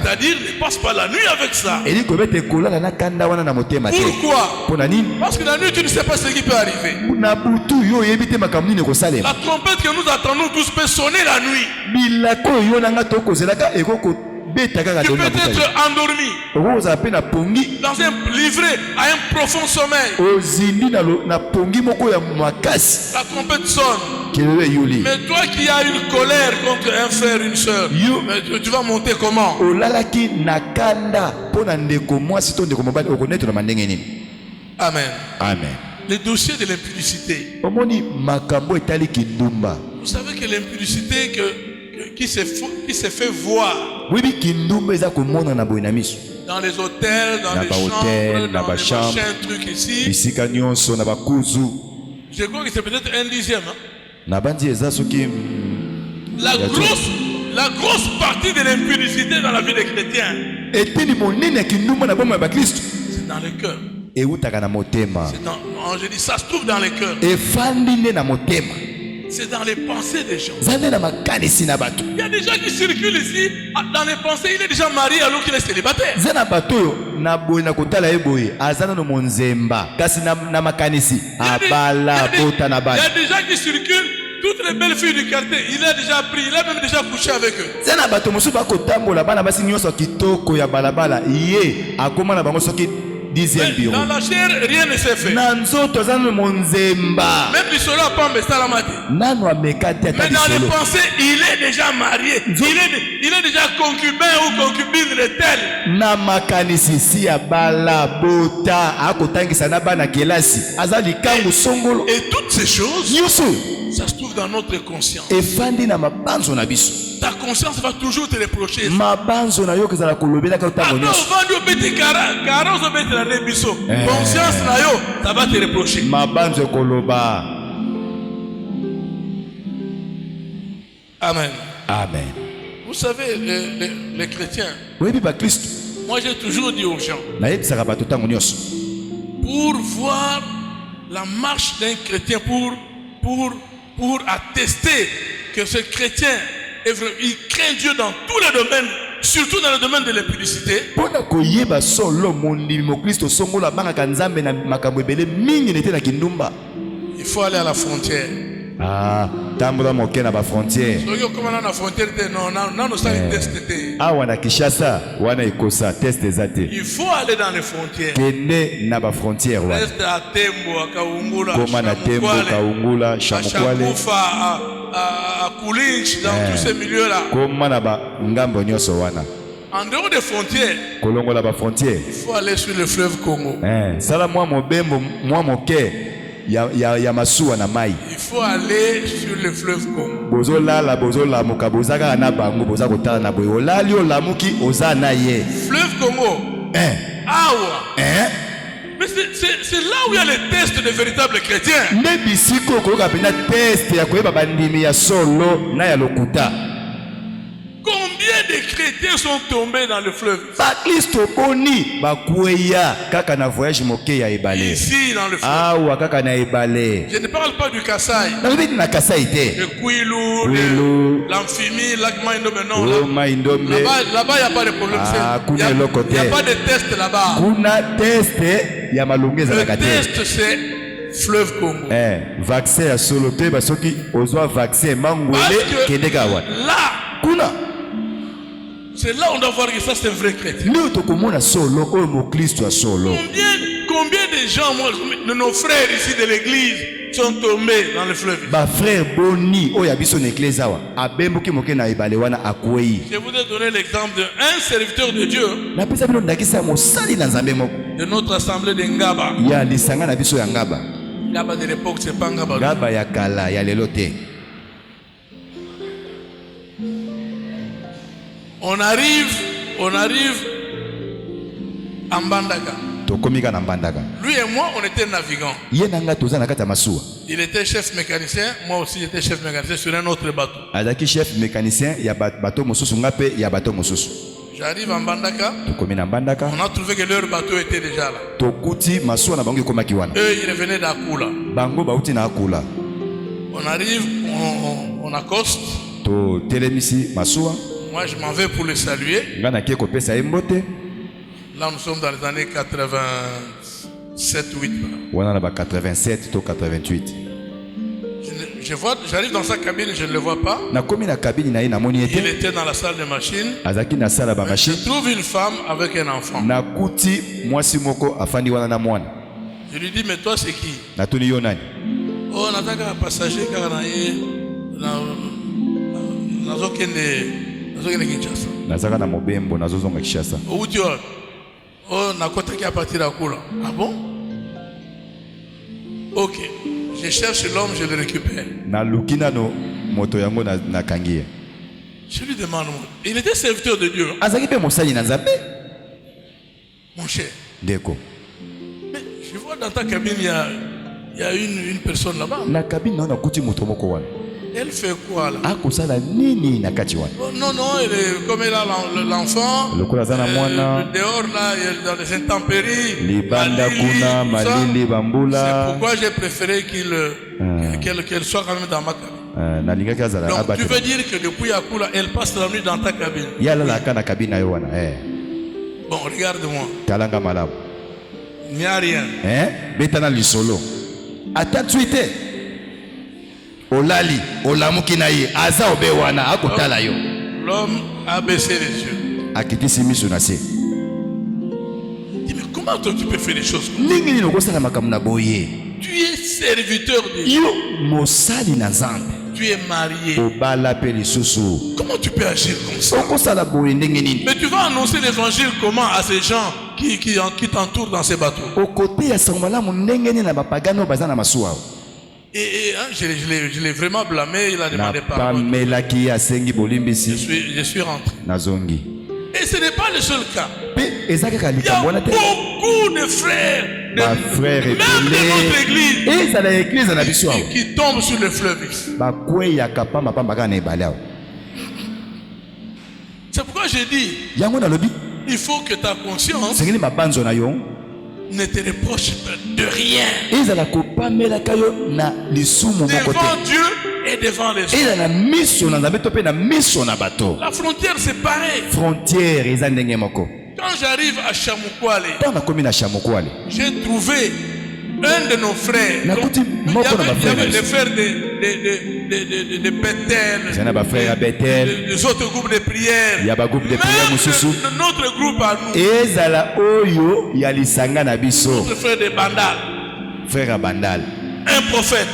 C'est-à-dire, ne passe pas la nuit avec ça. Pourquoi? Parce que la nuit, tu ne sais pas ce qui peut arriver. La trompette que nous attendons tous peut sonner la nuit. Tu peux être endormi, livré à un profond sommeil. La trompette sonne. Mais toi qui as une colère contre un frère, une soeur, tu vas monter comment? Amen. Amen. Le dossier de l'impudicité. Vous savez que l'impudicité qui se fait voir dans les hôtels, dans les chambres, dans les machins, trucs ici. Je crois que c'est peut-être un dixième. La grosse partie de l'impudicité dans la vie des chrétiens, c'est dans le cœur. Je dis, ça se trouve dans le cœur. C'est dans les pensées des gens. Il y a des gens qui circulent ici, dans les pensées, il est déjà marié alors qu'il est célibataire. Il y a des gens qui circulent, toutes les belles filles du quartier, il a déjà pris, il a même déjà couché avec eux. Zana bato mosu ba kotambola bana basi nyoso kitoko ya balabala ye akoma na bango soki 10e bureau. Dans la chair, rien ne s'est fait. Nanzoto zana monzemba. Même du solo pas mais ça la mati. Nano ameka tete. Mais dans les pensées, il est déjà marié. Il est déjà concubin ou concubine de tel. Na makanisi si ya bala bota akotangisa na bana kelasi azali kangu songolo. Et toutes ces choses, Yusu, ça se trouve dans notre conscience. efandi na mabanzo na biso. Ta conscience va toujours te reprocher. Mabanzo na yo kezala kolobela ka utango nyoso. Conscience na yo, ça va te reprocher. Mabanzo koloba. Amen. Amen. Vous savez, les chrétiens, Oui, ba Christ. moi j'ai toujours dit aux gens, Na yebisaka bato tango nyoso. pour voir la marche d'un chrétien, pour attester que ce chrétien, il craint Dieu dans tous les domaines, surtout dans le domaine de l'impudicité. Pona koyeba solo mondimi mo Kristo songola bangaka nzambe na makambo ebele mingi nete na kindumba. Il faut aller à la frontière. Ah, tambola moke na ba frontière. Donc comment on a la frontière, non, nous sommes testés. Ah, wana Kishasa, wana Ikosa, test ezate. Il faut aller dans les frontières. Kende na ba frontière wana. Reste à Tembo, à Kaungula, Koma na Tembo, Kaungula, Shamukwale. À Koulinch, dans tous ces milieux-là. Koma na ba ngambo nyoso wana. En dehors des frontières, Kolongo la ba frontière. il faut aller sur le fleuve Congo. Sala mwa mobembo, mwa moke ya masuwa na mai. Il faut aller sur le fleuve Congo. Bozola la bozola mukabozaka na bango bozako tala na boyo. Olali olamuki oza na ye. Fleuve Congo. Awa. Mais c'est là où il y a les tests de véritables chrétiens. Ne bisiko koyoka pena test ya koyeba bandimi ya solo na ya lokuta. Combien de chrétiens sont tombés dans le fleuve? Ba Kristo boni bakweya kaka na voyage moke ya ebale. Ici dans le fleuve. Awa kaka na ebale. Je ne parle pas du Kasaï. Na bibi na Kasai te. Le Kwilu, l'Amphimie, Lac Maïndombe, non. Oh Maïndombe. Là-bas, il n'y a pas de problème. Il n'y a pas de test là-bas. Kuna test ya malongeza na Le test, c'est fleuve Congo. Vaccin ya solo te basoki ozwa vaccin mangwele kendeka wa. Là, kuna c'est là on doit voir que ça c'est un vrai chrétien. Nous tokomona solo o mo Kristo solo. Combien de gens, moi, de nos frères ici de l'église sont tombés dans le fleuve? Ba frère boni o ya biso na église awa abemboki moke na ebale wana akwei. Je voudrais donner l'exemple d'un serviteur de Dieu. Na pesa bino ndakisa mo sali na nzambe moko. De notre assemblée de Ngaba. Ya lisanga na biso ya Ngaba. Ngaba de l'époque c'est pas Ngaba. Ngaba ya kala ya lelo te. On arrive à Mbandaka. Tokomika na Mbandaka. Lui et moi, on était navigants. Ye nanga toza na kata masuwa. Il était chef mécanicien, moi aussi j'étais chef mécanicien sur un autre bateau. Azaki chef mécanicien ya bateau mosusu ngape ya bateau mosusu. J'arrive à Mbandaka. Tokomi na Mbandaka. On a trouvé que leur bateau était déjà là. Tokuti masuwa na bango ekomaki wana. Eux, ils revenaient d'Akula. Bango bauti na Akula. On arrive, on accoste. To telemisi masuwa. Moi, je m'en vais pour le saluer. Là, nous sommes dans les années 87-8. On a 87 ou 88. J'arrive dans sa cabine, je ne le vois pas. Il était dans la salle de machine. Je trouve une femme avec un enfant. Je lui dis, mais toi, c'est qui? Oh, on a un passager qui nazaka na mobembo nazozonga Kishasa. Où tu es? Oh, nakota qui a parti à Kula. Ah bon? Ok. Je cherche l'homme, je le récupère. Na lukina no moto yango na kangie. Je lui demande, il était serviteur de Dieu. Azaki pe mosali na Nzambe. Mon cher. Deko. Mais je vois dans ta cabine, il y a une personne là-bas. Na cabine na kuti moto moko wana. Elle fait quoi là? Ah, kusala nini na kati wana? Oh, non, elle est comme elle a l'enfant. Dehors là, dans les intempéries. Libanda kuna, malili bambula. C'est pourquoi j'ai préféré qu'elle soit quand même dans ma cabine. Donc tu veux dire que depuis Akula, elle passe la nuit dans ta cabine? Bon, regarde-moi. Talanga malabu. Il n'y a rien. Betana lisolo. Attends, tu étais. olali olamuki na ye aza obe wana akotala yo. L'homme a baissé les yeux. Akitisi miso na se. Dis, mais comment toi tu peux faire des choses comme Ningi nino kosala makambo na boye. tu es serviteur de Dieu. Yo mosali na Nzambe. Tu es marié. Obala pe lisusu. Comment tu peux agir comme ça? Okosala boye ndenge nini? Mais tu vas annoncer l'évangile comment à ces gens qui t'entourent dans ces bateaux? Okote ya sangmalamu ndenge nini na bapagano baza na masuwa. Et je l'ai vraiment blâmé, il a demandé pardon. Je suis rentré. Et ce n'est pas le seul cas. Il y a beaucoup de frères, même de notre église, qui tombent sur le fleuve. C'est pourquoi j'ai dit, il faut que ta conscience ne te reproche de rien devant Dieu et devant les autres. La frontière c'est pareil. Quand j'arrive à Chamukwale, j'ai trouvé un de nos frères. Il y avait des frères de Bethel, des autres groupes de prière, même de notre groupe à nous, notre frère de Bandal, un prophète.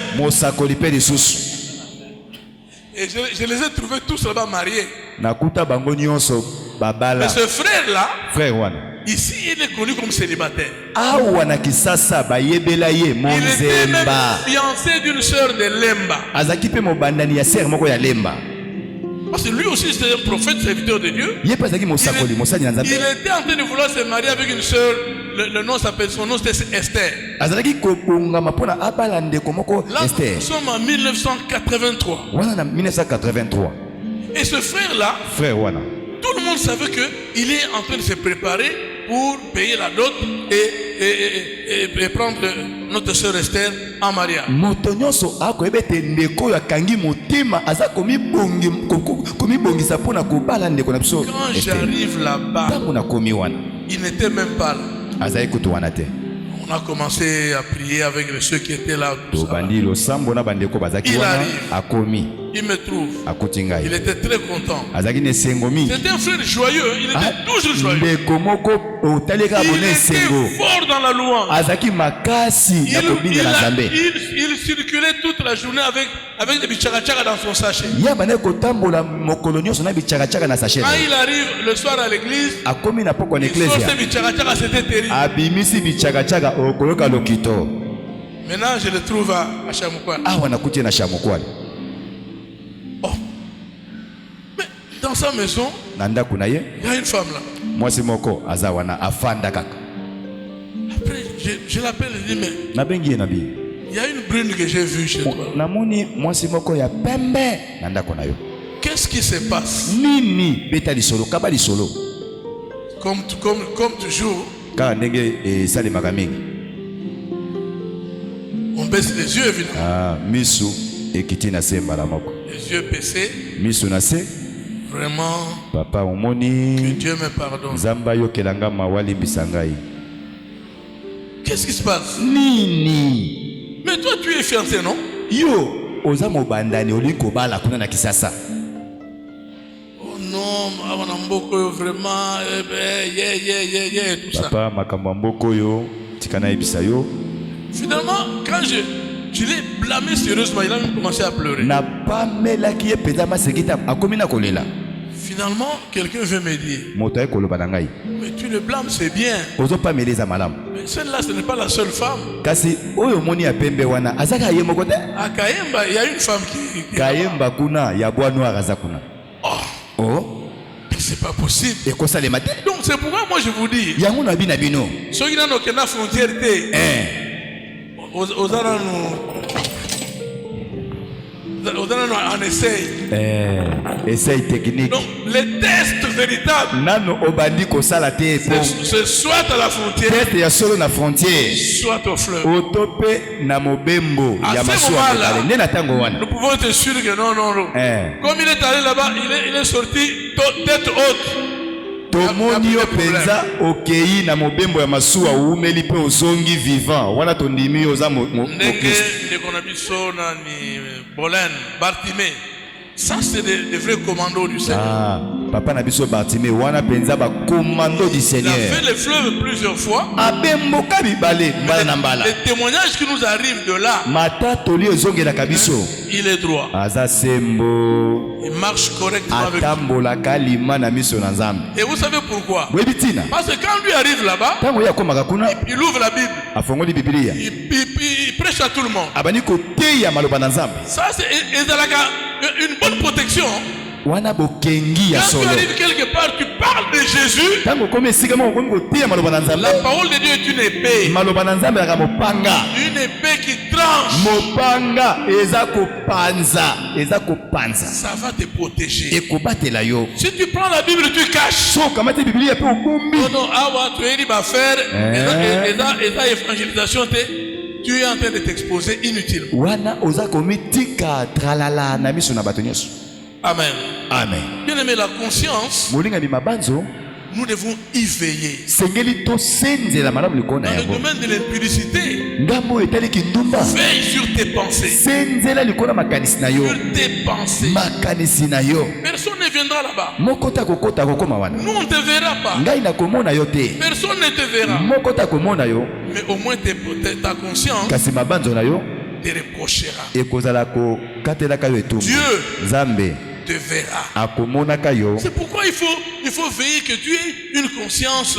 Et je les ai trouvés tous là-bas mariés. Mais ce frère-là, ici, il est connu comme célibataire. Il était même fiancé d'une sœur de Lemba. Parce que lui aussi, c'était un prophète, serviteur de Dieu. Il était en train de vouloir se marier avec une sœur. Son nom c'était Esther. Là, nous sommes en 1983. Et ce frère-là, tout le monde savait qu'il est en train de se préparer pour payer la dot et prendre notre sœur Esther en mariage. Quand j'arrive là-bas, il n'était même pas là. On a commencé à prier avec ceux qui étaient là. Il arrive. Il me trouve. Il était très content. C'était un frère joyeux. Il était toujours joyeux. Il était fort dans la louange. Il circulait toute la journée avec des bichakachaka dans son sachet. Quand il arrive le soir à l'église, il sort ses bichakachaka, c'était terrible. Maintenant, je le trouve à Chamukwale. Oh. Mais dans sa maison, il y a une femme là. Après, je l'appelle et je dis, mais il y a une brune que j'ai vue chez toi. Qu'est-ce qui se passe? Comme toujours, on baisse les yeux évidemment. Les yeux baissés. Vraiment. Que Dieu me pardonne. Qu'est-ce qui se passe? Mais toi tu es fiancé, non? Oh non, vraiment, tout ça. Finalement, quand je l'ai blâmé sérieusement, il a même commencé à pleurer. Finalement, quelqu'un veut me dire, mais tu le blâmes, c'est bien. Mais celle-là, ce n'est pas la seule femme. À Kayemba, il y a une femme qui... Oh, c'est pas possible. Donc c'est pourquoi moi je vous dis, ceux qui n'ont aucune frontière, on essaye. Essaye technique. Donc les tests véritables, c'est soit à la frontière, soit au fleuve. À ce moment-là, nous pouvons être sûrs que non. Comme il est allé là-bas, il est sorti tête haute. tomoni yo penza okei na mobembo ya masuwa umeli pe ozongi vivant wana tondimi oza Ndenge Nekonabiso na ni Bolen, Bartimée. Ça c'est des vrais commandos du Seigneur. Ah, papa na biso Bartimée wana penza ba commando du Seigneur. Il a fait les fleuves plusieurs fois. Abemboka bibale mbala na mbala. Les témoignages qui nous arrivent de là. Mata toli ozongela kabiso. Il est droit. Aza sembo. Il marche correctement avec Atambola kalima na miso na Nzambe. Et vous savez pourquoi? Webitina. Parce que quand lui arrive là-bas, tango ya komaka kuna, il ouvre la Bible. Afongoli Biblia. Il prêche à tout le monde. Abani koteya maloba na Nzambe. Ça c'est une bonne protection. Wana bokengi ya solo. Quand tu arrives quelque part, tu parles de Jésus. Tango kome sika mo koteya maloba na Nzambe. La parole de Dieu est une épée. Maloba na Nzambe ya mopanga. Une épée qui tranche. Mopanga eza kopanza, eza kopanza. Ça va te protéger. Ekobatela yo. Si tu prends la Bible, tu caches. So kamate Biblia pe okumbi. Non, awa tu es va faire et évangélisation tu es en train de t'exposer inutilement. Wana oza komitika tralala na miso na bato nyonso. Amen. Amen. Bien aimé, la conscience, Molinga bimabanzo, nous devons y veiller. sengeli to senzela malamu likona Dans le yango. domaine de l'impudicité, Ngambo etali kindumba. veille sur tes pensées. Senzela likona makanisi na yo. Sur tes pensées. Makanisi na yo. Personne ne viendra là-bas. Mokota kokota kokoma wana. Nous, on ne te verra pas. Ngai na komona yo te. Personne ne te verra. Mokota komona yo. Mais au moins ta conscience Kasi mabanzo na yo te reprochera. ekozala ko katelaka yo etumbu. Dieu Nzambe te verra. akomonaka yo. C'est pourquoi il faut veiller que tu aies une conscience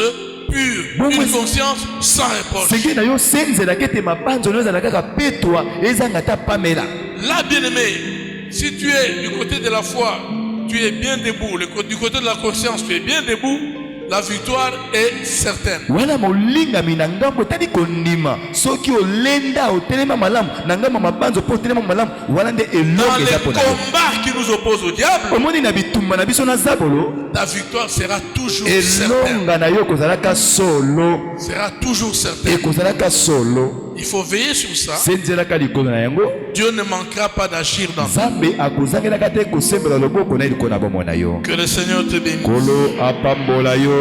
pure, une conscience sans reproche. Senge na yo senzela kete mabanzo no ezala kaka petwa ezanga ta pamela. Là, bien aimé, si tu es du côté de la foi, tu es bien debout. Du côté de la conscience, tu es bien debout. La victoire est certaine. Wana molinga minangambo tadi kondima soki olenda otelema malamu nangamba mabanzo po otelema malamu wana nde Dans elonge les za pona. combats qui nous opposent au diable, Omoni na bitumba na biso na zabolo ta victoire sera toujours certaine. elonga na yo kozalaka solo. Sera toujours certaine. Ekozalaka solo. Il faut veiller sur ça. Senzelaka likolo na yango. Dieu ne manquera pas d'agir dans nous. Nzambe akozangelaka te kosembela loboko na likolo na bomoi na yo. Que le Seigneur te bénisse. Kolo apambola yo.